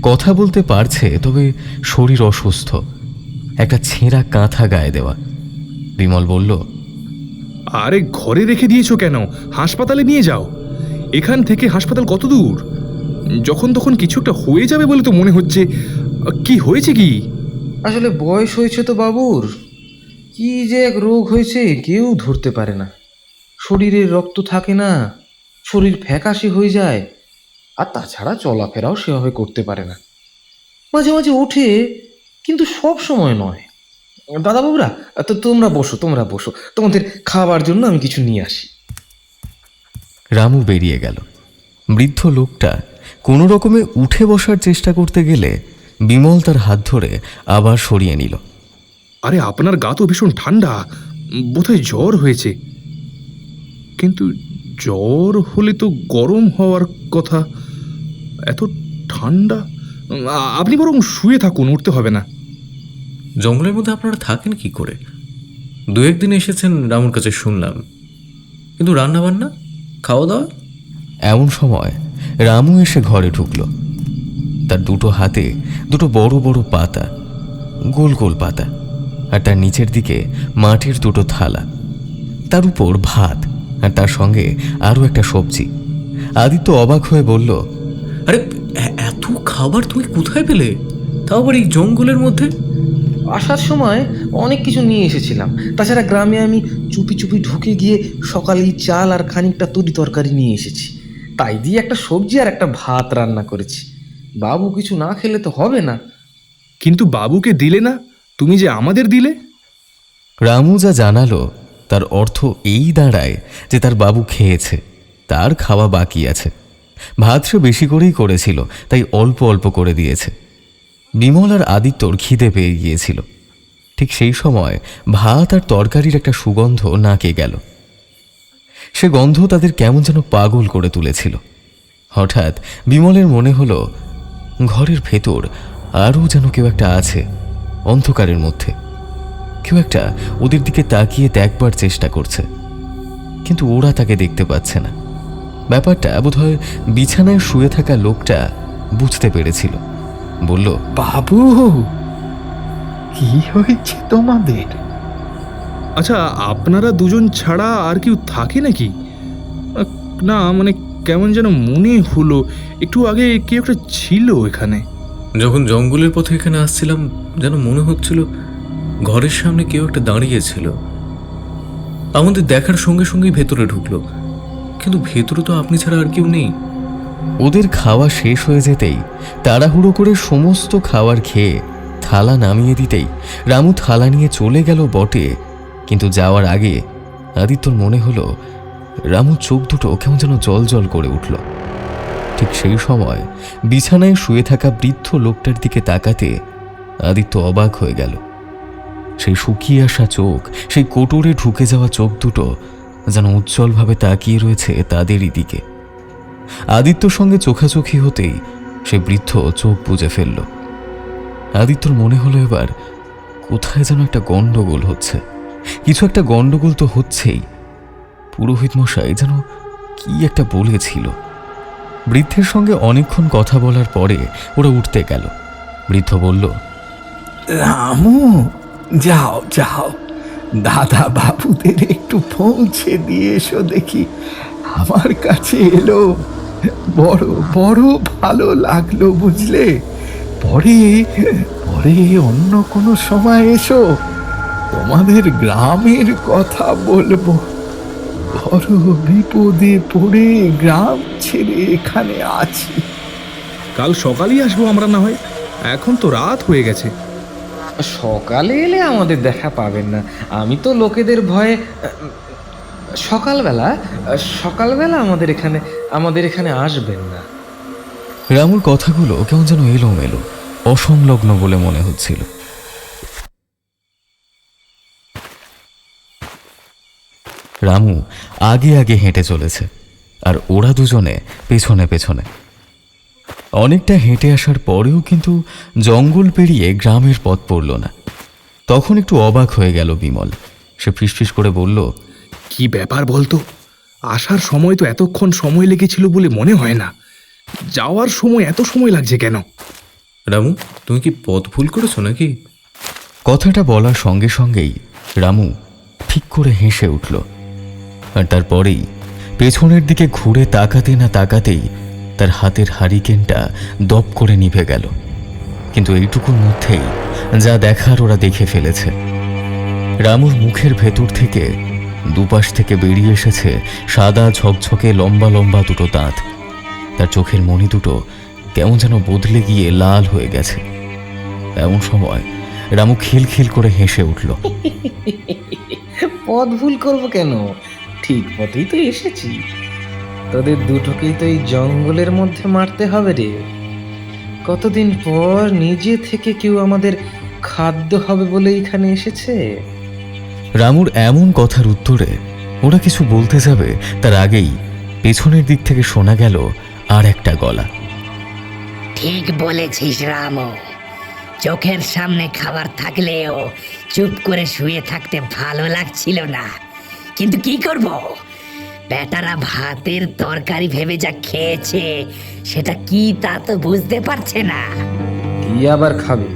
কথা বলতে পারছে, তবে শরীর অসুস্থ, একটা ছেঁড়া কাঁথা গায়ে দেওয়া। বিমল বলল, আরে ঘরে রেখে দিয়েছো কেন? হাসপাতালে নিয়ে যাও। এখান থেকে হাসপাতাল কত দূর? যখন তখন কিছু একটা হয়ে যাবে বলে তো মনে হচ্ছে। কি হয়েছে কি? আসলে বয়স হয়েছে তো বাবুর। কি যে এক রোগ হয়েছে কেউ ধরতে পারে না। শরীরে রক্ত থাকে না, শরীর ফ্যাকাশে হয়ে যায়, আর তাছাড়া চলাফেরাও সেভাবে করতে পারে না। মাঝে মাঝে ওঠে, কিন্তু সব সময় নয়। দাদাবাবুরা, তো তোমরা বসো, তোমাদের খাবার জন্য আমি কিছু নিয়ে আসি। রামু বেরিয়ে গেল। বৃদ্ধ লোকটা কোনো রকমে উঠে বসার চেষ্টা করতে গেলে বিমল তার হাত ধরে আবার সরিয়ে নিল। আরে আপনার গা তো ভীষণ ঠান্ডা, বোধহয় জ্বর হয়েছে। কিন্তু জ্বর হলে তো গরম হওয়ার কথা, এত ঠান্ডা। আপনি বরং শুয়ে থাকুন, উঠতে হবে না। জঙ্গলের মধ্যে আপনারা থাকেন কি করে? 2-1 দিন এসেছেন রামুর কাছে শুনলাম, কিন্তু রান্না বান্না, খাওয়া দাওয়া? এমন সময় রামু এসে ঘরে ঢুকল। তার দুটো হাতে দুটো বড় বড় পাতা, গোল গোল পাতা, আর তার নিচের দিকে মাটির দুটো থালা, তার উপর ভাত, আর তার সঙ্গে আরও একটা সবজি। আদিত্য অবাক হয়ে বলল, আরে এত খাবার তুমি কোথায় পেলে, তাও আবার এই জঙ্গলের মধ্যে? আসার সময় অনেক কিছু নিয়ে এসেছিলাম। তাছাড়া গ্রামে আমি চুপি চুপি ঢুকে গিয়ে সকালেই চাল আর খানিকটা তরি তরকারি নিয়ে এসেছি। তাই দিয়ে একটা সবজি আর একটা ভাত রান্না করেছি। বাবু কিছু না খেলে তো হবে না। কিন্তু বাবুকে দিলে না, তুমি যে আমাদের দিলে। রামু যা জানালো তার অর্থ এই দাঁড়ায় যে তার বাবু খেয়েছে, তার খাওয়া বাকি আছে। ভাত সে বেশি করেই করেছিল, তাই অল্প অল্প করে দিয়েছে। বিমল আর আদিত্যর খিদে পেয়ে গিয়েছিল। ঠিক সেই সময় ভাত আর তরকারির একটা সুগন্ধ নাকে গেল। সে গন্ধ তাদের কেমন যেন পাগল করে তুলেছিল। হঠাৎ বিমলের মনে হলো ঘরের ভেতর আরও যেন কেউ একটা আছে, অন্ধকারের মধ্যে। কেউ একটা ওদের দিকে তাকিয়ে দেখবার চেষ্টা করছে, কিন্তু ওরা তাকে দেখতে পাচ্ছে না। ব্যাপারটা বোধহয় বিছানায় শুয়ে থাকা লোকটা বুঝতে পেরেছিল। বলল, বাবু, কি হয়েছে তোমাদের? আচ্ছা, আপনারা দুজন ছাড়া আর কেউ থাকে নাকি? না মানে কেমন যেন মনে হলো একটু আগে কেউ একটা ছিল এখানে। যখন জঙ্গলের পথে এখানে আসছিলাম যেন মনে হচ্ছিল ঘরের সামনে কেউ একটা দাঁড়িয়েছিল। আমাদের দেখার সঙ্গে সঙ্গেই ভেতরে ঢুকলো, কিন্তু ভেতরে তো আপনি ছাড়া আর কেউ নেই। ওদের খাওয়া শেষ হয়ে যেতেই তাড়াহুড়ো করে সমস্ত খাবার খেয়ে থালা নামিয়ে দিতেই রামু থালা নিয়ে চলে গেল বটে, কিন্তু যাওয়ার আগে আদিত্যর মনে হলো রামু চোখ দুটো কেমন যেন জল জল করে উঠল। ঠিক সেই সময় বিছানায় শুয়ে থাকা বৃদ্ধ লোকটার দিকে তাকাতে আদিত্য অবাক হয়ে গেল। সেই শুকিয়ে আসা চোখ, সেই কোটরে ঢুকে যাওয়া চোখ দুটো যেন উজ্জ্বলভাবে তাকিয়ে রয়েছে তাদেরই দিকে। আদিত্যর সঙ্গে চোখাচোখি হতেই সে বৃদ্ধ চোখ বুজে ফেলল। আদিত্যর মনে হলো এবার কোথায় যেন একটা গন্ডগোল হচ্ছে। কিছু একটা গন্ডগোল তো হচ্ছেই। পুরোহিত মশাই যেন কি একটা বলেছিল। বৃদ্ধের সঙ্গে অনেকক্ষণ কথা বলার পরে ওরা উঠতে গেল। বৃদ্ধ বলল, রামু, যাও যাও, দাদা বাবুদের একটু পৌঁছে দিয়ে এসো দেখি। আমার কাছে এলো, বড় বড় ভালো লাগলো, বুঝলে? পরে পরে অন্য কোনো সময় এসো, তোমাদের গ্রামের কথা বলবো। বড় বিপদে পড়ে গ্রাম ছেড়ে এখানে আছি। কাল সকালেই আসবো আমরা, না হয় এখন তো রাত হয়ে গেছে। সকালে এলে আমাদের দেখা পাবেন না। আমি তো লোকেদের ভয়ে সকালবেলা সকালবেলা আমাদের এখানে আসবেন না। রামুর কথাগুলো কেমন যেন এলোমেলো, অসংলগ্ন বলে মনে হচ্ছিল। রামু আগে আগে হেঁটে চলেছে, আর ওরা দুজনে পেছনে পেছনে। অনেকটা হেঁটে আসার পরেও কিন্তু জঙ্গল পেরিয়ে গ্রামের পথ পড়ল না। তখন একটু অবাক হয়ে গেল বিমল। সে ফিসফিস করে বলল, কি ব্যাপার বলতো? আসার সময় তো এতক্ষণ সময় লেগেছিল বলে মনে হয় না, যাওয়ার সময় এত সময় লাগছে কেন? রামু, তুমি কি পথ ভুল করেছো নাকি? কথাটা বলার সঙ্গে সঙ্গেই রামু ঠিক করে হেসে উঠল। আর তারপরেই পেছনের দিকে ঘুরে তাকাতে না তাকাতেই তার হাতের হারিকেনটা দপ করে নিভে গেল। কিন্তু এইটুকুর মধ্যেই যা দেখার ওরা দেখে ফেলেছে। রামুর মুখের ভেতর থেকে দুপাশ থেকে বেরিয়ে এসেছে সাদা ঝকঝকে লম্বা লম্বা দুটো দাঁত। তার চোখের মণি দুটো কেমন যেন বদলে গিয়ে লাল হয়ে গেছে। এমন সময় রামু খিলখিল করে হেসে উঠল। পথ ভুল করব কেন? ঠিক পথেই তো এসেছি। তোদের দুটোকেই তো এই জঙ্গলের মধ্যে মারতে হবে রে। কতদিন পর নিজে থেকে কেউ আমাদের খাদ্য হবে বলে এখানে এসেছে। রামুর এমন কথার উত্তরে ওরা কিছু বলতে যাবে তার আগেই পেছনের দিক থেকে শোনা গেল আর একটা গলা। ঠিক বলেছিস রামু, চোখের সামনে খাবার থাকলেও চুপ করে শুয়ে থাকতে ভালো লাগছিল না। কিন্তু কি করব, বেটারা ভাতের তরকারি ভেবে যা খেয়েছে সেটা কি তা তো বুঝতে পারছে না। কি আবার খাবে?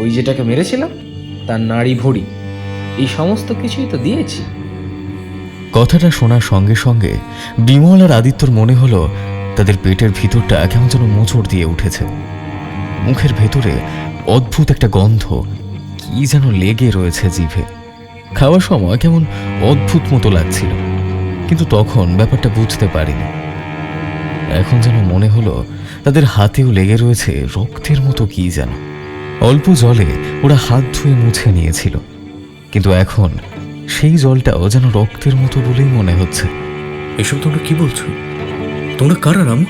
ওই যেটাকে মেরেছিলাম তার নাড়ি ভড়ি, এই সমস্ত কিছুই তো দিয়েছি। কথাটা শোনার সঙ্গে সঙ্গে বিমল আর আদিত্যর মনে হলো তাদের পেটের ভিতরটা কেমন যেন মোচড় দিয়ে উঠেছে। মুখের ভেতরে অদ্ভুত একটা গন্ধ কি যেন লেগে রয়েছে জিভে। খাওয়ার সময় কেমন অদ্ভুত মতো লাগছিল, কিন্তু তখন ব্যাপারটা বুঝতে পারিনি। এখন যেন মনে হলো তাদের হাতেও লেগে রয়েছে রক্তের মতো কি যেন। অল্প জলে ওরা হাত ধুয়ে মুছে নিয়েছিল, কিন্তু এখন সেই জলটাও যেন রক্তের মতো বলেই মনে হচ্ছে। এসব তোমরা কি বলছো? তোমরা কারা রামু?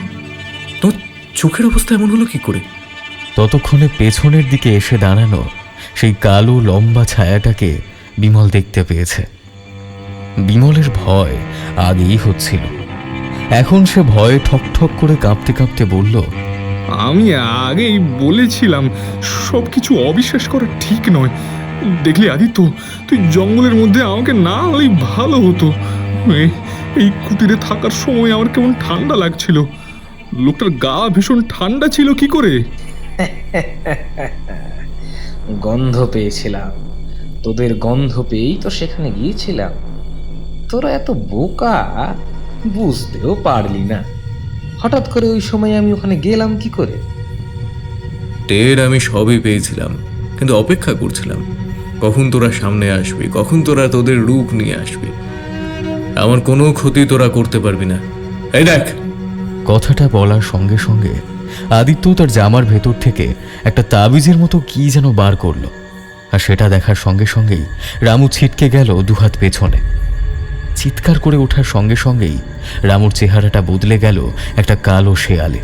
তোমার চোখের অবস্থা এমন হলো কি করে? ততক্ষণে পেছনের দিকে এসে দাঁড়ানো সেই কালো লম্বা ছায়াটাকে বিমল দেখতে পেয়েছে। বিমলের ভয় আগেই হচ্ছিল, এখন সে ভয়ে ঠকঠক করে কাঁপতে কাঁপতে বলল, আমি আগেই বলেছিলাম সব কিছু অবিশ্বাস করা ঠিক নয়। দেখলি আদিত্য, তুই জঙ্গলের মধ্যে আমাকে না হলেই ভালো হতো। এই কুটিরে থাকার সময় আমার কেমন ঠান্ডা লাগছিল। লোকটার গা ভীষণ ঠান্ডা ছিল কি করে? গন্ধ পেয়েছিলাম, তোদের গন্ধ পেয়েই তো সেখানে গিয়েছিলাম। তোরা এত বোকা, বুঝতেও পারলি না। হঠাৎ করে ওই সময় আমি ওখানে গেলাম কি করে? টের আমি সবই পেয়েছিলাম, কিন্তু অপেক্ষা করছিলাম কখন তোরা সামনে আসবি, কখন তোরা তোদের রূপ নিয়ে আসবি। আমার কোনো ক্ষতি তোরা করতে পারবি না। এই দেখ। কথাটা বলার সঙ্গে সঙ্গে আদিত্য তার জামার ভেতর থেকে একটা তাবিজের মতো কি যেন বার করলো, আর সেটা দেখার সঙ্গে সঙ্গেই রামু ছিটকে গেল দুহাত পেছনে। চিৎকার করে ওঠার সঙ্গে সঙ্গেই রামুর চেহারাটা বদলে গেল একটা কালো শেয়ালে।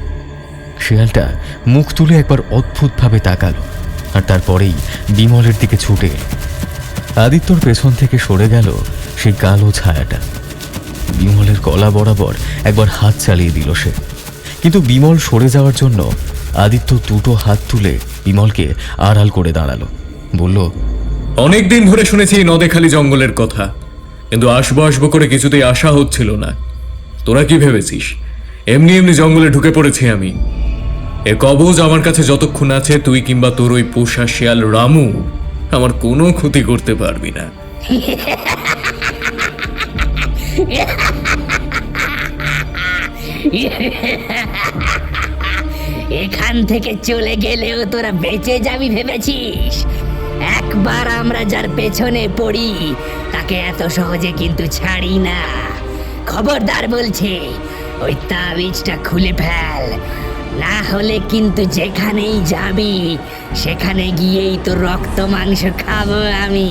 শেয়ালটা মুখ তুলে একবার অদ্ভুতভাবে তাকালো, আর তারপরেই বিমলের দিকে ছুটে এলো। আদিত্যর পেছন থেকে সরে গেল সেই কালো ছায়াটা। বিমলের গলা বরাবর একবার হাত চালিয়ে দিল সে, কিন্তু বিমল সরে যাওয়ার জন্য আদিত্য দুটো হাত তুলে বিমলকে আড়াল করে দাঁড়ালো। বলল, অনেকদিন ধরে শুনেছি নদেখালি জঙ্গলের কথা, কিন্তু আসবো আসবো করে কিছুতেই আশা হচ্ছিল না। তোরা কি ভেবেছিস এমনি এমনি জঙ্গলে ঢুকে পড়েছি আমি? এ কবজ আমার কাছে যতক্ষণ আছে, তুই কিংবা তোর ওই পোষা শিয়াল রামু আমার কোনো ক্ষতি করতে পারবি না। এখান থেকে চলে গেলেও তোরা বেঁচে যাবি ভেবেছিস? একবার আমরা যার পেছনে পড়ি তাকে এত সহজে কিন্তু ছাড়ি না। খবরদার বলছে, ওই তাবিজটা খুলে ফেল, না হলে কিন্তু যেখানেই যাবি সেখানে গিয়েই তো রক্ত মাংস খাবো আমি।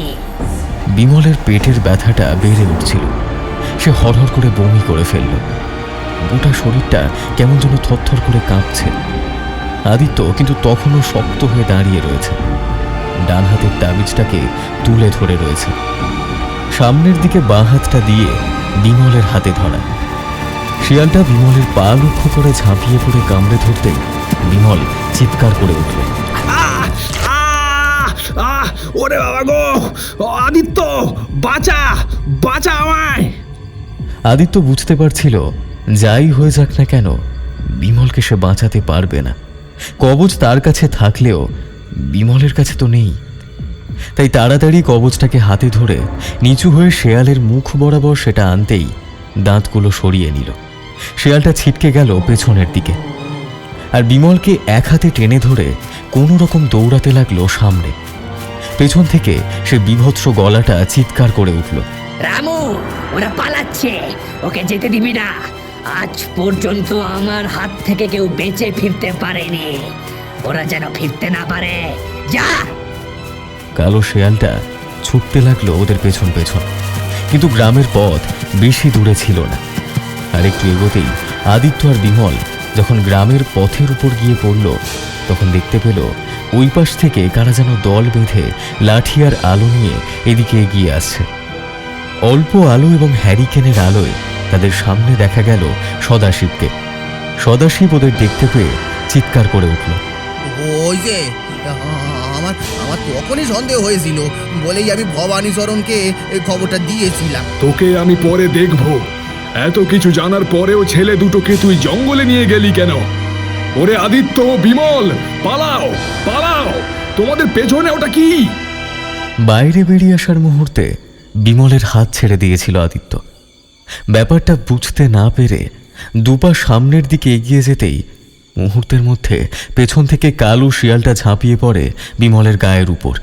বিমলের পেটের ব্যথাটা বেড়ে উঠছিল, সে হরহর করে বমি করে ফেলল। গোটা শরীরটা কেমন যেন থরথর করে কাঁপছে। আদিত্য কিন্তু তখনও শক্ত হয়ে দাঁড়িয়ে রয়েছে, ডান হাতের তাবিজটাকে তুলে ধরে রয়েছে। সামনের দিকে বাঁ হাতটা দিয়ে বিমলের হাতে ধরা। শিয়ালটা বিমলের পা লক্ষ্য করে ঝাঁপিয়ে পড়ে কামড়ে ধরতেই বিমল চিৎকার করে উঠল। ওরে বাবা গো, আদিত্য বাঁচা, বাঁচা আমায়! আদিত্য বুঝতে পারছিল যাই হয়ে যাক না কেন বিমলকে সে বাঁচাতে পারবে না। কবচ তার কাছে থাকলেও বিমলের কাছে তো নেই। তাই তাড়াতাড়ি কবচটাকে হাতে ধরে নিচু হয়ে শেয়ালের মুখ বরাবর সেটা আনতেই দাঁতগুলো সরিয়ে নিল। শেয়ালটা ছিটকে গেল পেছনের দিকে, আর বিমলকে এক হাতে টেনে ধরে কোনো রকম দৌড়াতে লাগলো সামনে। পেছন থেকে সে বিভৎস গলাটা চিৎকার করে উঠল, রামু, ওরা পালাচ্ছে, ওকে যেতে দিবি না। আজ পর্যন্ত আমার হাত থেকে কেউ বেঁচে ফিরতে পারেনি, ওরা যেন ফিরতে না পারে। যা! কালো শেয়ালটা ছুটতে লাগলো ওদের পেছন পেছন, কিন্তু গ্রামের পথ বেশি দূরে ছিল না। আর একটু এগোতেই আদিত্য আর বিমল যখন গ্রামের পথের উপর গিয়ে পড়ল, তখন দেখতে পেল ওই পাশ থেকে কারা যেন দল বেঁধে লাঠি আর আলো নিয়ে এদিকে এগিয়ে আসছে। অল্প আলো এবং হ্যারিকেনের আলোয় তাদের সামনে দেখা গেল সদাশিবকে। সদাশিব ওদের দেখতে পেয়ে চিৎকার করে উঠল, ওই যে আমার আমার তখনই সন্দেহ হয়েছিল বলেই আমি ভবানী চরণকে এই খবরটা দিয়েছিলাম। তোকে আমি পরে দেখবো। এত কিছু জানার পরেও ছেলে দুটোকে তুই জঙ্গলে নিয়ে গেলি কেন? ওরে আদিত্য, বিমল, পালাও, পালাও! তোমাদের পেছনে ওটা কি? বাইরে বেরিয়ে আসার মুহূর্তে বিমলের হাত ছেড়ে দিয়েছিল আদিত্য। ব্যাপারটা বুঝতে না পেরে দুপা সামনের দিকে এগিয়ে যেতেই মুহূর্তের মধ্যে পেছন থেকে কালো শিয়ালটা ঝাঁপিয়ে পড়ে বিমলের গায়ের উপর।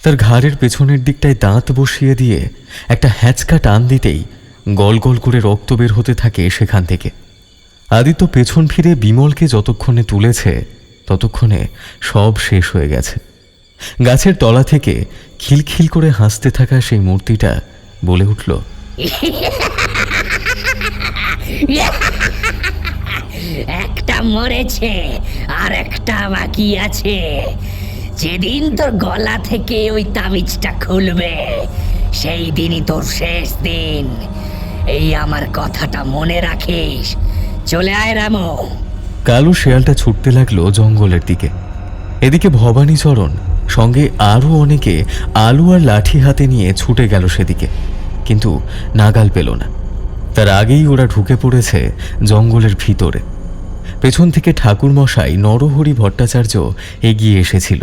তার ঘাড়ের পেছনের দিকটায় দাঁত বসিয়ে দিয়ে একটা হ্যাঁচকা টান দিতেই গল গল করে রক্ত বের হতে থাকে সেখান থেকে। আদিত্য পেছন ফিরে বিমলকে যতক্ষণে তুলেছে ততক্ষণে সব শেষ হয়ে গেছে। গাছের তলা থেকে খিলখিল করে হাসতে থাকা সেই মূর্তিটা বলে উঠল, একটা মরেছে আর একটা বাকি আছে। যেদিন তোর গলা থেকে ওই তাবিজটা খুলবে সেই দিনই তোর শেষ দিন। এই আমার কথাটা মনে রাখিস। চলে আয় রামু। কালো শেয়ালটা ছুটতে লাগলো জঙ্গলের দিকে। এদিকে ভবানীচরণ সঙ্গে আরও অনেকে আলু আর লাঠি হাতে নিয়ে ছুটে গেল সেদিকে, কিন্তু নাগাল পেল না। তার আগেই ওরা ঢুকে পড়েছে জঙ্গলের ভিতরে। পেছন থেকে ঠাকুরমশাই নরহরি ভট্টাচার্য এগিয়ে এসেছিল।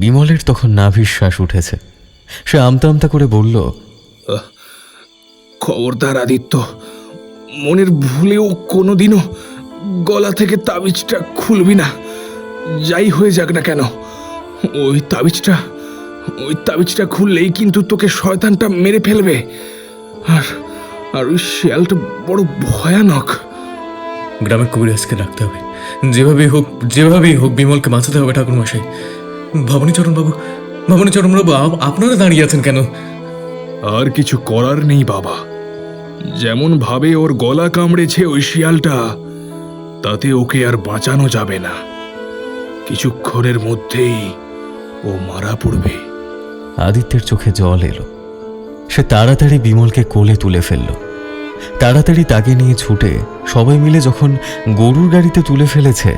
বিমলের তখন নাভিশ্বাস উঠেছে। সে আমতা আমতা করে বলল, খবরদার আদিত্য, মনের ভুলেও কোনোদিনও গলা থেকে তাবিজটা খুলবি না, যাই হয়ে যাক না কেন। ওই তাবিজটা খুললেই কিন্তু তোকে শয়তানটা মেরে ফেলবে। আর ওই শিয়ালটা বড় ভয়ানক। গ্রামের কবিরাজকে ডাকতে হবে, যেভাবেই হোক বিমলকে বাঁচাতে হবে ঠাকুরমশাই। ভবানীচরণ বাবু, আপনারা দাঁড়িয়ে আছেন কেন? আর কিছু করার নেই বাবা। যেমন ভাবে ওর গলা কামড়েছে ওই শিয়ালটা, তাতে ওকে আর বাঁচানো যাবে না। কিছুক্ষণের মধ্যেই ও মারা পড়বে। আদিত্যের চোখে জল এলো। সে তাড়াতাড়ি বিমলকে কোলে তুলে ফেলল। তাড়াতাড়ি তাকে নিয়ে ছুটে সবাই মিলে যখন গরুর গাড়িতে তুলে ফেলেছে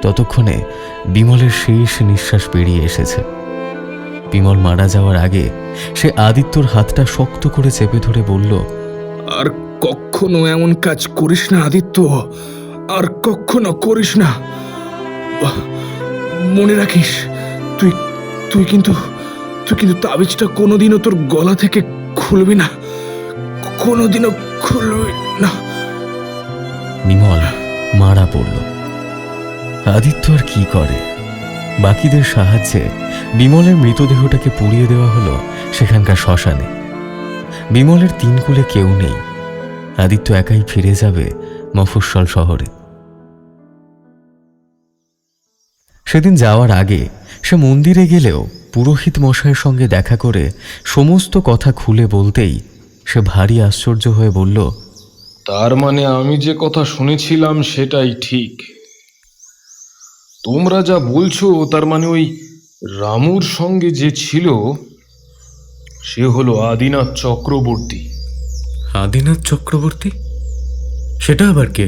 ততক্ষণে বিমলের শেষ নিঃশ্বাস বেরিয়ে এসেছে। বিমল মারা যাওয়ার আগে সে আদিত্যর হাতটা শক্ত করে চেপে ধরে বলল, আর কখনো এমন কাজ করিস না আদিত্য, আর কখনো করিস না। মনে রাখিস, তুই কিন্তু তাবিজটা কোনোদিনও তোর গলা থেকে খুলবি না, কোনোদিনও খুলবি না। বিমল মারা পড়ল। আদিত্য আর কি করে? বাকিদের সাহায্যে বিমলের মৃতদেহটাকে পুড়িয়ে দেওয়া হলো সেখানকার শ্মশানে। বিমলের তিন কুলে কেউ নেই। আদিত্য একাই ফিরে যাবে মফস্বল শহরে। সেদিন যাওয়ার আগে সে মন্দিরে গেলেও পুরোহিত মশাইয়ের সঙ্গে দেখা করে সমস্ত কথা খুলে বলতেই সে ভারী আশ্চর্য হয়ে বলল, তার মানে আমি যে কথা শুনেছিলাম সেটাই ঠিক। তোমরা যা বলছো তার মানে ওই রামুর সঙ্গে যে ছিল সে হলো আদিনাথ চক্রবর্তী। আদিনাথ চক্রবর্তী? সেটা আবার কে?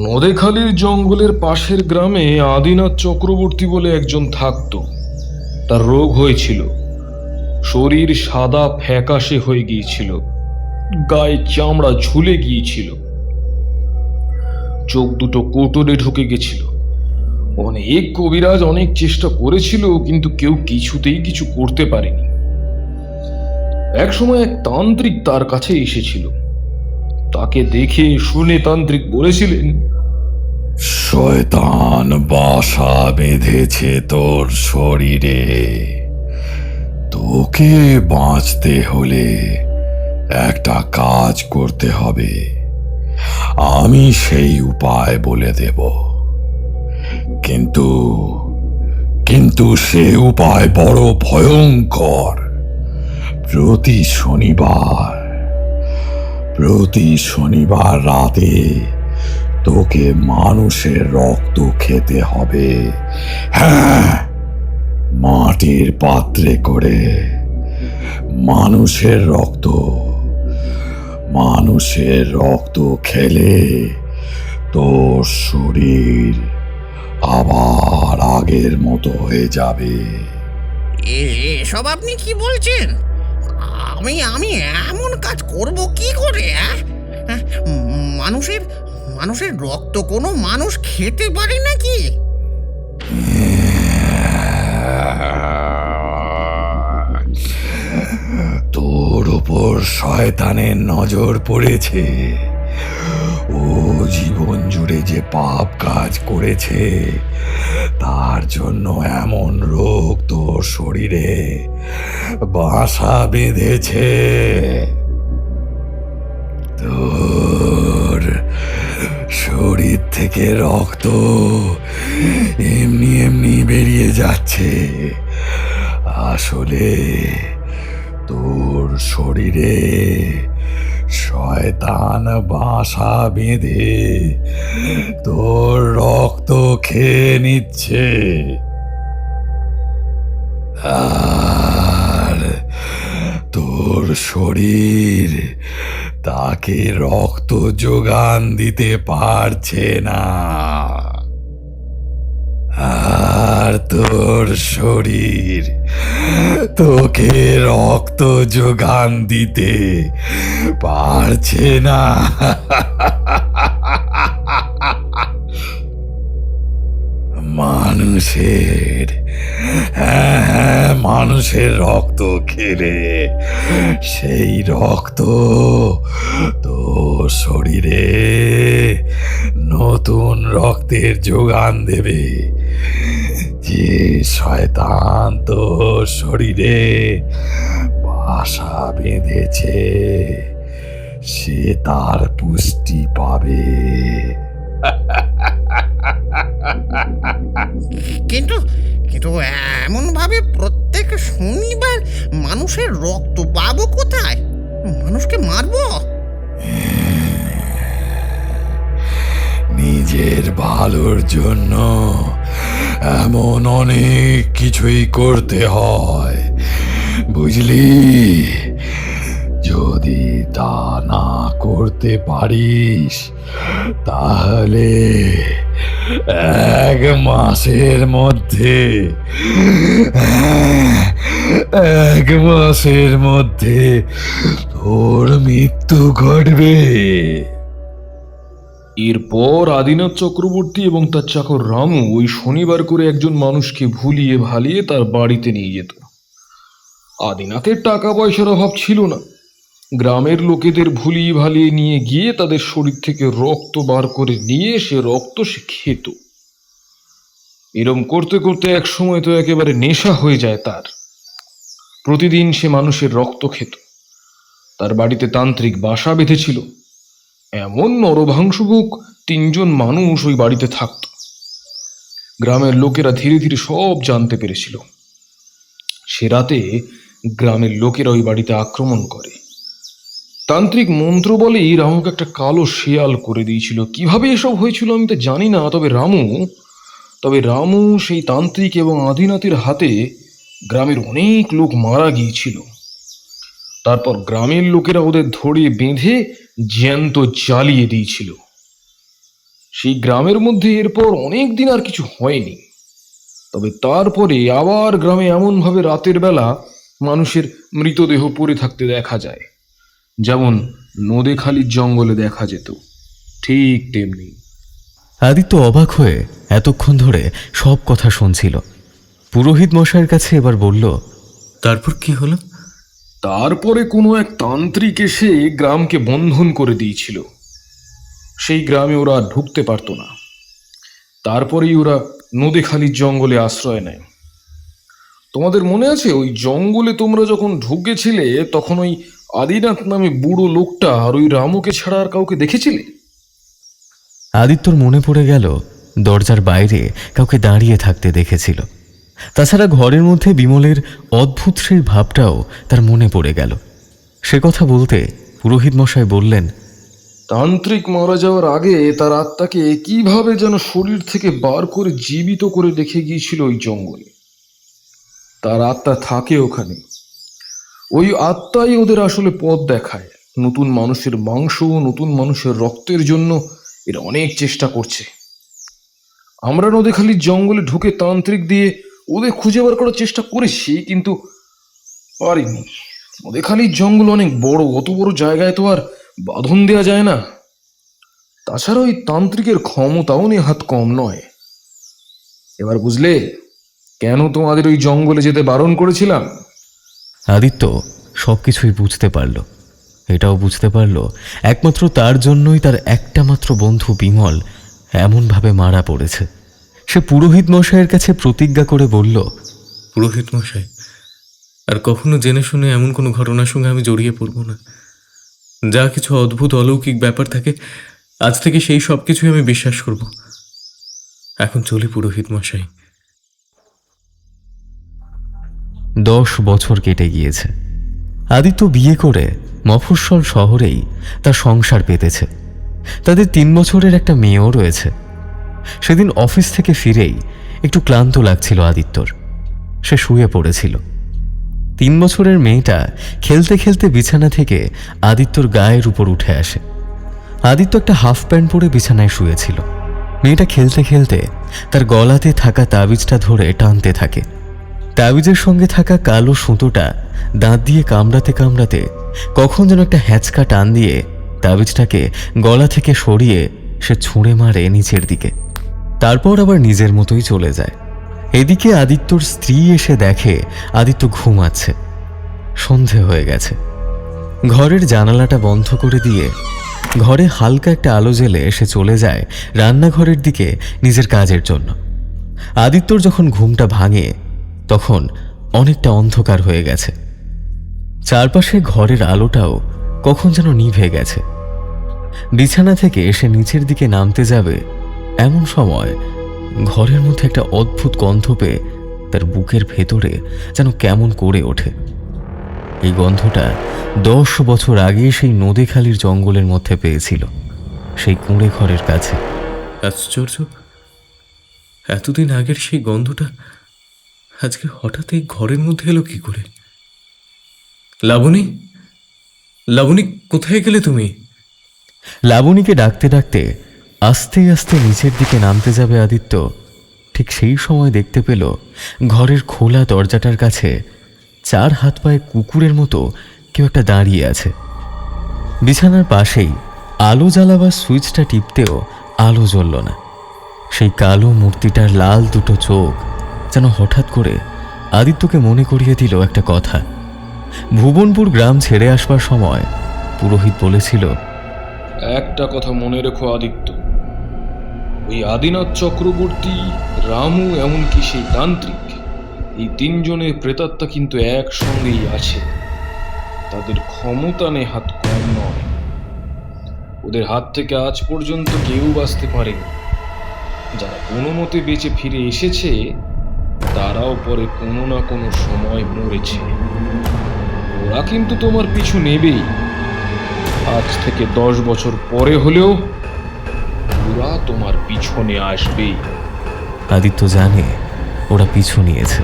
নদেখালির জঙ্গলের পাশের গ্রামে আদিনাথ চক্রবর্তী বলে একজন থাকতো। তার রোগ হয়েছিল, শরীর সাদা ফ্যাকাশে হয়ে গিয়েছিল, গায়ে চামড়া ঝুলে গিয়েছিল, চোখ দুটো কোটরে ঢুকে গেছিল। অনেক কবিরাজ অনেক চেষ্টা করেছিল, কিন্তু কেউ কিছুতেই কিছু করতে পারেনি। একসময় এক তান্ত্রিক তার কাছে এসেছিল। তাকে দেখে শুনে তান্ত্রিক বলেছিলেন, শয়তান বাসা বেঁধেছে তোর শরীরে, তোকে বাঁচতে হলে একটা কাজ করতে হবে। আমি সেই উপায় বলে দেব, কিন্তু সে উপায় বড় ভয়ঙ্কর। প্রতি শনিবার রাতে তোকে মানুষের রক্ত খেতে হবে। হ্যাঁ, মাটির পাত্রে করে মানুষের রক্ত খেলে তোর শরীর আবার আগের মতো হয়ে যাবে। এসব আপনি কি বলছেন? আমি এমন কাজ করব কি করে? মানুষের রক্ত কোনো মানুষ খেতে পারে নাকি? তোর উপর শয়তানের নজর পড়েছে। ও জীবন জুড়ে যে পাপ কাজ করেছে তার জন্য এমন রোগ তোর শরীরে বাসা বেঁধেছে। তোর শরীর থেকে রক্ত এমনি এমনি বেরিয়ে যাচ্ছে, আসলে তোর শরীরে শয়তান বাসা বেঁধে তোর রক্ত খেয়ে নিচ্ছে। আর তোর শরীর তাকে রক্ত যোগান দিতে পারছে না, আর তোর শরীর তোকে রক্ত যোগান দিতে পারছে না। মানুষের, হ্যাঁ, মানুষের রক্ত খেলে সেই রক্ত তোর শরীরে নতুন রক্তের যোগান দেবে। যে শয়তান তোর শরীরে বাসা বেঁধেছে সে তার পুষ্টি পাবে। কিন্তু কিন্তু এমন ভাবে প্রত্যেক শনিবার মানুষের রক্ত পাবো কোথায়? মানুষকে মারবো? নিজের ভালোর জন্য এমন অনেক কিছুই করতে হয়, বুঝলি? যদি তা না করতে পারিস তাহলে 1 মাসের মধ্যে 1 মাসের মধ্যে তোর মৃত্যু ঘটবে। এরপর আদিনাথ চক্রবর্তী এবং তার চাকর রামু ওই শনিবার করে একজন মানুষকে ভুলিয়ে ভালিয়ে তার বাড়িতে নিয়ে যেত। আদিনাথের টাকা পয়সার অভাব ছিল না, গ্রামের লোকেদের ভুলিয়ে ভালিয়ে নিয়ে গিয়ে তাদের শরীর থেকে রক্ত বার করে নিয়ে সে রক্ত সে খেত। এরম করতে করতে এক সময় তো একেবারে নেশা হয়ে যায় তার। প্রতিদিন সে মানুষের রক্ত খেত। তার বাড়িতে তান্ত্রিক বাসা বেঁধেছিল। এমন নরভাংসুক 3 জন মানুষ ওই বাড়িতে থাকত। গ্রামের লোকেরা ধীরে ধীরে সব জানতে পেরেছিল। সে রাতে গ্রামের লোকেরা ওই বাড়িতে আক্রমণ করে। তান্ত্রিক মন্ত্র বলেই রামুকে একটা কালো শেয়াল করে দিয়েছিল। কিভাবে এসব হয়েছিল আমি তো জানি না, তবে রামু সেই তান্ত্রিক এবং আদিনাথের হাতে গ্রামের অনেক লোক মারা গিয়েছিল। তারপর গ্রামের লোকেরা ওদের ধরে বেঁধে জ্যান্ত জ্বালিয়ে দিয়েছিল। সেই গ্রামের মধ্যে এরপর অনেক দিন আর কিছু হয়নি। তবে তারপরে আবার গ্রামে এমনভাবে রাতের বেলা মানুষের মৃতদেহ পড়ে থাকতে দেখা যায়, যেমন নদেখালির জঙ্গলে দেখা যেত, ঠিক তেমনি। আদিত্য অবাক হয়ে এতক্ষণ ধরে সব কথা শুনছিল। পুরোহিত মশাইয়ের কাছে এবার বলল, তারপর কি হলো? তারপরে কোনো এক তান্ত্রিক এসে গ্রামকে বন্ধন করে দিয়েছিল। সেই গ্রামে ওরা ঢুকতে পারতো না। তারপরেই ওরা নদেখালির জঙ্গলে আশ্রয় নেয়। তোমাদের মনে আছে ওই জঙ্গলে তোমরা যখন ঢুকেছিলে তখন ওই আদিনাথ নামে বুড়ো লোকটা আর ওই রামুকে ছাড়া আর কাউকে দেখেছিলে? আদিত্যর মনে পড়ে গেল দরজার বাইরে কাউকে দাঁড়িয়ে থাকতে দেখেছিল। তাছাড়া ঘরের মধ্যে বিমলের অদ্ভুত সেই ভাবটাও তার মনে পড়ে গেল। সে কথা বলতে পুরোহিত মশাই বললেন, তান্ত্রিক মারা যাওয়ার আগে তার আত্মাকে কিভাবে যেন শরীর থেকে বার করে জীবিত করে রেখে গিয়েছিল ওই জঙ্গলে। তার আত্মা থাকে ওখানে। ওই আত্মাই ওদের আসলে পথ দেখায়। নতুন মানুষের মাংস, নতুন মানুষের রক্তের জন্য এরা অনেক চেষ্টা করছে। আমরা নদেখালির জঙ্গলে ঢুকে তান্ত্রিক দিয়ে ওদের খুঁজে বার করার চেষ্টা করেছি, কিন্তু পারিনি। নদেখালির জঙ্গল অনেক বড়, অত বড় জায়গায় তো আর বাঁধন দেওয়া যায় না। তাছাড়া ওই তান্ত্রিকের ক্ষমতাও নেহাত কম নয়। এবার বুঝলে কেন তোমাদের ওই জঙ্গলে যেতে বারণ করেছিলাম? আদিত্য সবকিছুই বুঝতে পারল। এটাও বুঝতে পারল একমাত্র তার জন্যই তার একটা মাত্র বন্ধু বিমল এমনভাবে মারা পড়েছে। সে পুরোহিত মশাইয়ের কাছে প্রতিজ্ঞা করে বলল, পুরোহিত মশাই, আর কখনো জেনে শুনে এমন কোনো ঘটনার সঙ্গে আমি জড়িয়ে পড়ব না। যা কিছু অদ্ভুত অলৌকিক ব্যাপার থাকে, আজ থেকে সেই সব কিছুই আমি বিশ্বাস করব। এখন চলি পুরোহিত মশাই। 10 বছর কেটে গিয়েছে। আদিত্য বিয়ে করে মফস্বল শহরেই তার সংসার পেতেছে। তাদের 3 বছরের একটা মেয়েও রয়েছে। সেদিন অফিস থেকে ফিরেই একটু ক্লান্ত লাগছিল আদিত্যর। সে শুয়ে পড়েছিল। 3 বছরের মেয়েটা খেলতে খেলতে বিছানা থেকে আদিত্যর গায়ের উপর উঠে আসে। আদিত্য একটা হাফ প্যান্ট পরে বিছানায় শুয়েছিল। মেয়েটা খেলতে খেলতে তার গলাতে থাকা তাবিজটা ধরে টানতে থাকে। তাবিজের সঙ্গে থাকা কালো সুতোটা দাঁত দিয়ে কামড়াতে কামড়াতে কখন যেন একটা হ্যাঁচকা টান দিয়ে তাবিজটাকে গলা থেকে সরিয়ে সে ছুঁড়ে মারে নিচের দিকে। তারপর আবার নিজের মতোই চলে যায়। এদিকে আদিত্যর স্ত্রী এসে দেখে আদিত্য ঘুমাচ্ছে। সন্ধে হয়ে গেছে। ঘরের জানালাটা বন্ধ করে দিয়ে ঘরে হালকা একটা আলো জ্বেলে সে চলে যায় রান্নাঘরের দিকে নিজের কাজের জন্য। আদিত্যর যখন ঘুমটা ভাঙে তখন অনেকটা অন্ধকার হয়ে গেছে। চারপাশে ঘরের আলোটাও কখন যেন নিভে গেছে। বিছানা থেকে সে নিচের দিকে নামতে যাবে এমন সময় ঘরের মধ্যে একটা অদ্ভুত গন্ধ পেয়ে তার বুকের ভেতরে যেন কেমন করে ওঠে। এই গন্ধটা 10 বছর আগে সেই নদীখালির জঙ্গলের মধ্যে পেয়েছিল, সেই কুঁড়ে ঘরের কাছে। আশ্চর্য, এতদিন আগের সেই গন্ধটা আজকে হঠাৎ এই ঘরের মধ্যে এলো কি করে? লাবণী, লাবণী, কোথায় গেলে তুমি? লাবণীকে ডাকতে ডাকতে আস্তে আস্তে নিচের দিকে নামতে যাবে আদিত্য। ঠিক সেই সময় দেখতে পেল ঘরের খোলা দরজাটার কাছে 4 হাত পায়ে কুকুরের মতো কেউ একটা দাঁড়িয়ে আছে। বিছানার পাশেই আলো জ্বালাবার সুইচটা টিপতেও আলো জ্বলল না। সেই কালো মূর্তিটার লাল দুটো চোখ যেন হঠাৎ করে আদিত্যকে মনে করিয়ে দিল একটা কথা। ভুবনপুর গ্রাম ছেড়ে আসবার সময় পুরোহিত বলেছিল, একটা কথা মনে রেখো আদিত্য, ওই আদিনাথ চক্রবর্তী, রামু, এমনকি সেই তান্ত্রিক, এই 3 জনের প্রেতাত্মা কিন্তু একসঙ্গেই আছে। তাদের ক্ষমতা নেহাত কম নয়। ওদের হাত থেকে আজ পর্যন্ত কেউ বাঁচতে পারেনি। যারা কোনো মতে বেঁচে ফিরে এসেছে তারাও পরে কোনো না কোনো সময় মরেছে। ওরা কিন্তু তোমার পিছু নেবেই। আজ থেকে 10 বছর পরে হলেও ওরা তোমার পিছনে আসবেই। আদিত্য জানে ওরা পিছু নিয়েছে।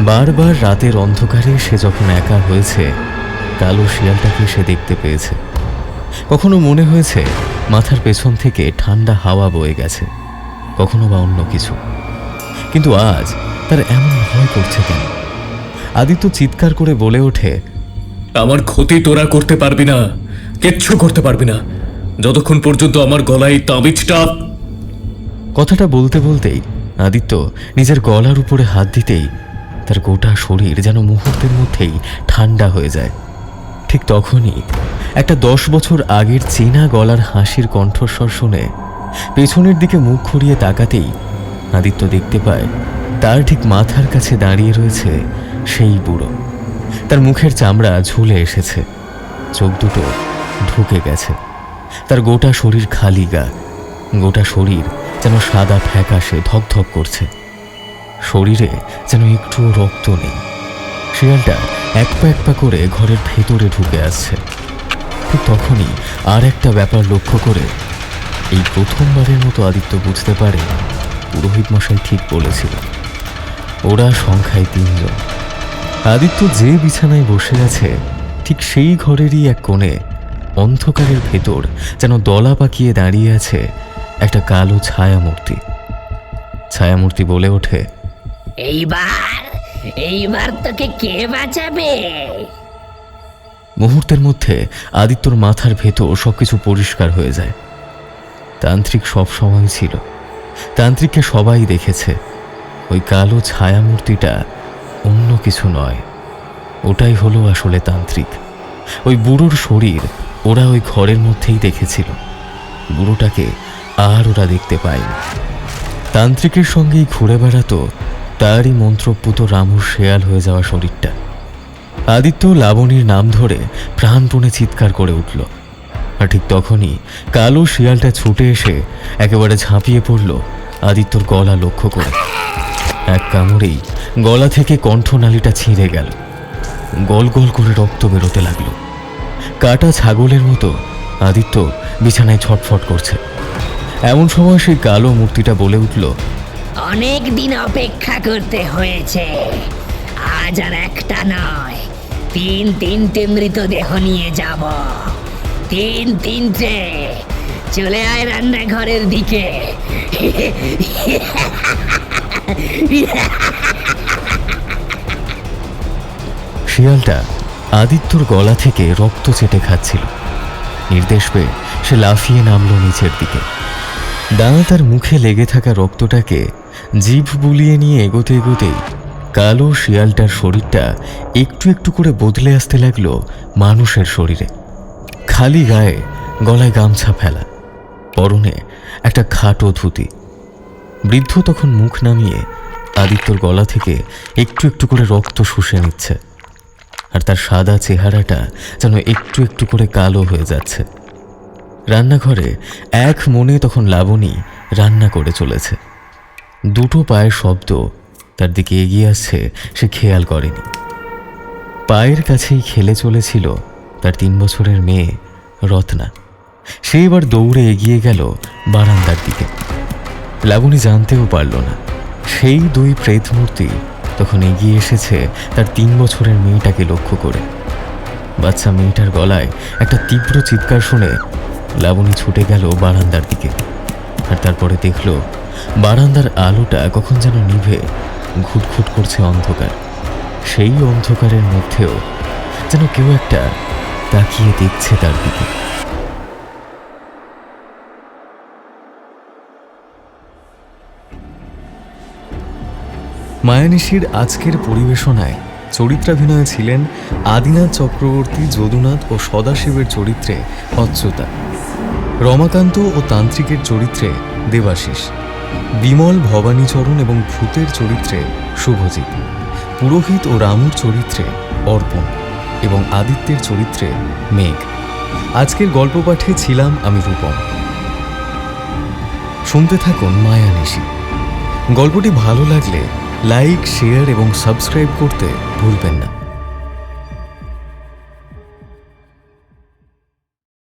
বারবার রাতের অন্ধকারে সে যখন একা হয়েছে কালো শিয়ালটাকে সে দেখতে পেয়েছে। কখনো মনে হয়েছে মাথার পেছন থেকে ঠান্ডা হাওয়া বয়ে গেছে, কখনো বা অন্য কিছু। কিন্তু আজ তার এমন ভয় করছে কেন? আদিত্য চিৎকার করে বলে ওঠে, আমার ক্ষতি তোরা করতে পারবি না, কিচ্ছু করতে পারবি না, যতক্ষণ পর্যন্ত আমার গলায় তাবিজটা। কথাটা বলতে বলতেই আদিত্য নিজের গলার উপরে হাত দিতেই তার গোটা শরীর যেন মুহূর্তের মধ্যেই ঠান্ডা হয়ে যায়। ঠিক তখনই একটা 10 বছর আগের চেনা গলার হাসির কণ্ঠস্বর শুনে পেছনের দিকে মুখ ঘুরিয়ে তাকাতেই আদিত্য দেখতে পায় তার ঠিক মাথার কাছে দাঁড়িয়ে রয়েছে সেই বুড়ো। তার মুখের চামড়া ঝুলে এসেছে, চোখ দুটো ঢুকে গেছে। তার গোটা শরীর খালি গা, গোটা শরীর যেন সাদা ফ্যাকাশে ধকধক করছে। শরীরে যেন একটুও রক্ত নেই। শিয়ালটা এক পা করে ঘরের ভেতরে ঢুকে আসছে। ঠিক তখনই আর একটা ব্যাপার লক্ষ্য করে এই প্রথমবারের মতো আদিত্য বুঝতে পারে পুরোহিত মশাই ঠিক বলেছিল, ওরা সংখ্যায় 3 জন। আদিত্য যে বিছানায় বসে আছে ঠিক সেই ঘরেরই এক কোণে অন্ধকারের ভেতর যেন দলা পাকিয়ে দাঁড়িয়ে আছে একটা কালো ছায়ামূর্তি। ছায়ামূর্তি বলে ওঠে, এইবার তোকে কে বাঁচাবে? মুহূর্তের মধ্যে আদিত্যর মাথার ভেতর সবকিছু পরিষ্কার হয়ে যায়। তান্ত্রিক সব সময় ছিল, তান্ত্রিককে সবাই দেখেছে। ওই কালো ছায়ামূর্তিটা অন্য কিছু নয়, ওটাই হলো আসলে তান্ত্রিক। ওই বুড়োর শরীর ওরা ওই ঘরের মধ্যেই দেখেছিল। বুড়োটাকে আর ওরা দেখতে পায়নি। তান্ত্রিকের সঙ্গেই ঘুরে বেড়াতো তারই মন্ত্রপুত রামুর শেয়াল হয়ে যাওয়া শরীরটা। আদিত্য লাবণীর নাম ধরে প্রাণপণে চিৎকার করে উঠল। আর ঠিক তখনই কালো শিয়ালটা ছুটে এসে একেবারে ঝাঁপিয়ে পড়ল আদিত্যর গলা লক্ষ্য করে। এক কামড়েই গলা থেকে কণ্ঠনালীটা ছিঁড়ে গেল। গল গল করে রক্ত বেরোতে লাগলো। কাটা ছাগলের মতো আদিত্য বিছানায় ছটফট করছে। এমন সময় সেই কালো মূর্তিটা বলে উঠল, অনেক দিন অপেক্ষা করতে হয়েছে। আজ আর একটা নয়, তিনটে মৃতদেহ নিয়ে যাব। তিনটে। চলে আয় রান্নাঘরের দিকে। শিয়ালটা আদিত্যর গলা থেকে রক্ত চেটে খাচ্ছিল। নির্দেশ পেয়ে সে লাফিয়ে নামলো নিচের দিকে। দাঁত তার মুখে লেগে থাকা রক্তটাকে জিভ বুলিয়ে নিয়ে এগোতে এগোতেই কালো শিয়ালটার শরীরটা একটু একটু করে বদলে আসতে লাগলো মানুষের শরীরে। খালি গায়ে, গলায় গামছা ফেলা, পরনে একটা খাটো ধুতি। বৃদ্ধ তখন মুখ নামিয়ে আদিত্যর গলা থেকে একটু একটু করে রক্ত শুষে নিচ্ছে। আর তার সাদা চেহারাটা যেন একটু একটু করে কালো হয়ে যাচ্ছে। রান্নাঘরে এক মনে তখন লাবণী রান্না করে চলেছে। দুটো পায়ের শব্দ তার দিকে এগিয়ে আসছে সে খেয়াল করেনি। পায়ের কাছেই খেলে চলেছিল তার 3 বছরের মেয়ে রত্না। সে এবার দৌড়ে এগিয়ে গেল বারান্দার দিকে। লাবণী জানতেও পারল না সেই 2 প্রেত মূর্তি তখন এগিয়ে এসেছে তার 3 বছরের মেয়েটাকে লক্ষ্য করে। বাচ্চা মেয়েটার গলায় একটা তীব্র চিৎকার শুনে লাবণী ছুটে গেল বারান্দার দিকে। আর তারপরে দেখল বারান্দার আলোটা কখন যেন নিভে ঘুটঘুট করছে অন্ধকার। সেই অন্ধকারের মধ্যেও যেন কেউ একটা তাকিয়ে দেখছে তার দিকে। মায়ানিশির আজকের পরিবেশনায় চরিত্রাভিনয়ে ছিলেন আদিনাথ চক্রবর্তী, যদুনাথ ও সদাশিবের চরিত্রে অচ্যুতা, রমাকান্ত ও তান্ত্রিকের চরিত্রে দেবাশিস, বিমল, ভবানীচরণ এবং ভূতের চরিত্রে শুভজিৎ, পুরোহিত ও রামুর চরিত্রে অর্পণ এবং আদিত্যের চরিত্রে মেঘ। আজকের গল্প পাঠে ছিলাম আমি রূপম। শুনতে থাকুন মায়ানিশি। গল্পটি ভালো লাগলে লাইক, শেয়ার এবং সাবস্ক্রাইব করতে ভুলবেন না।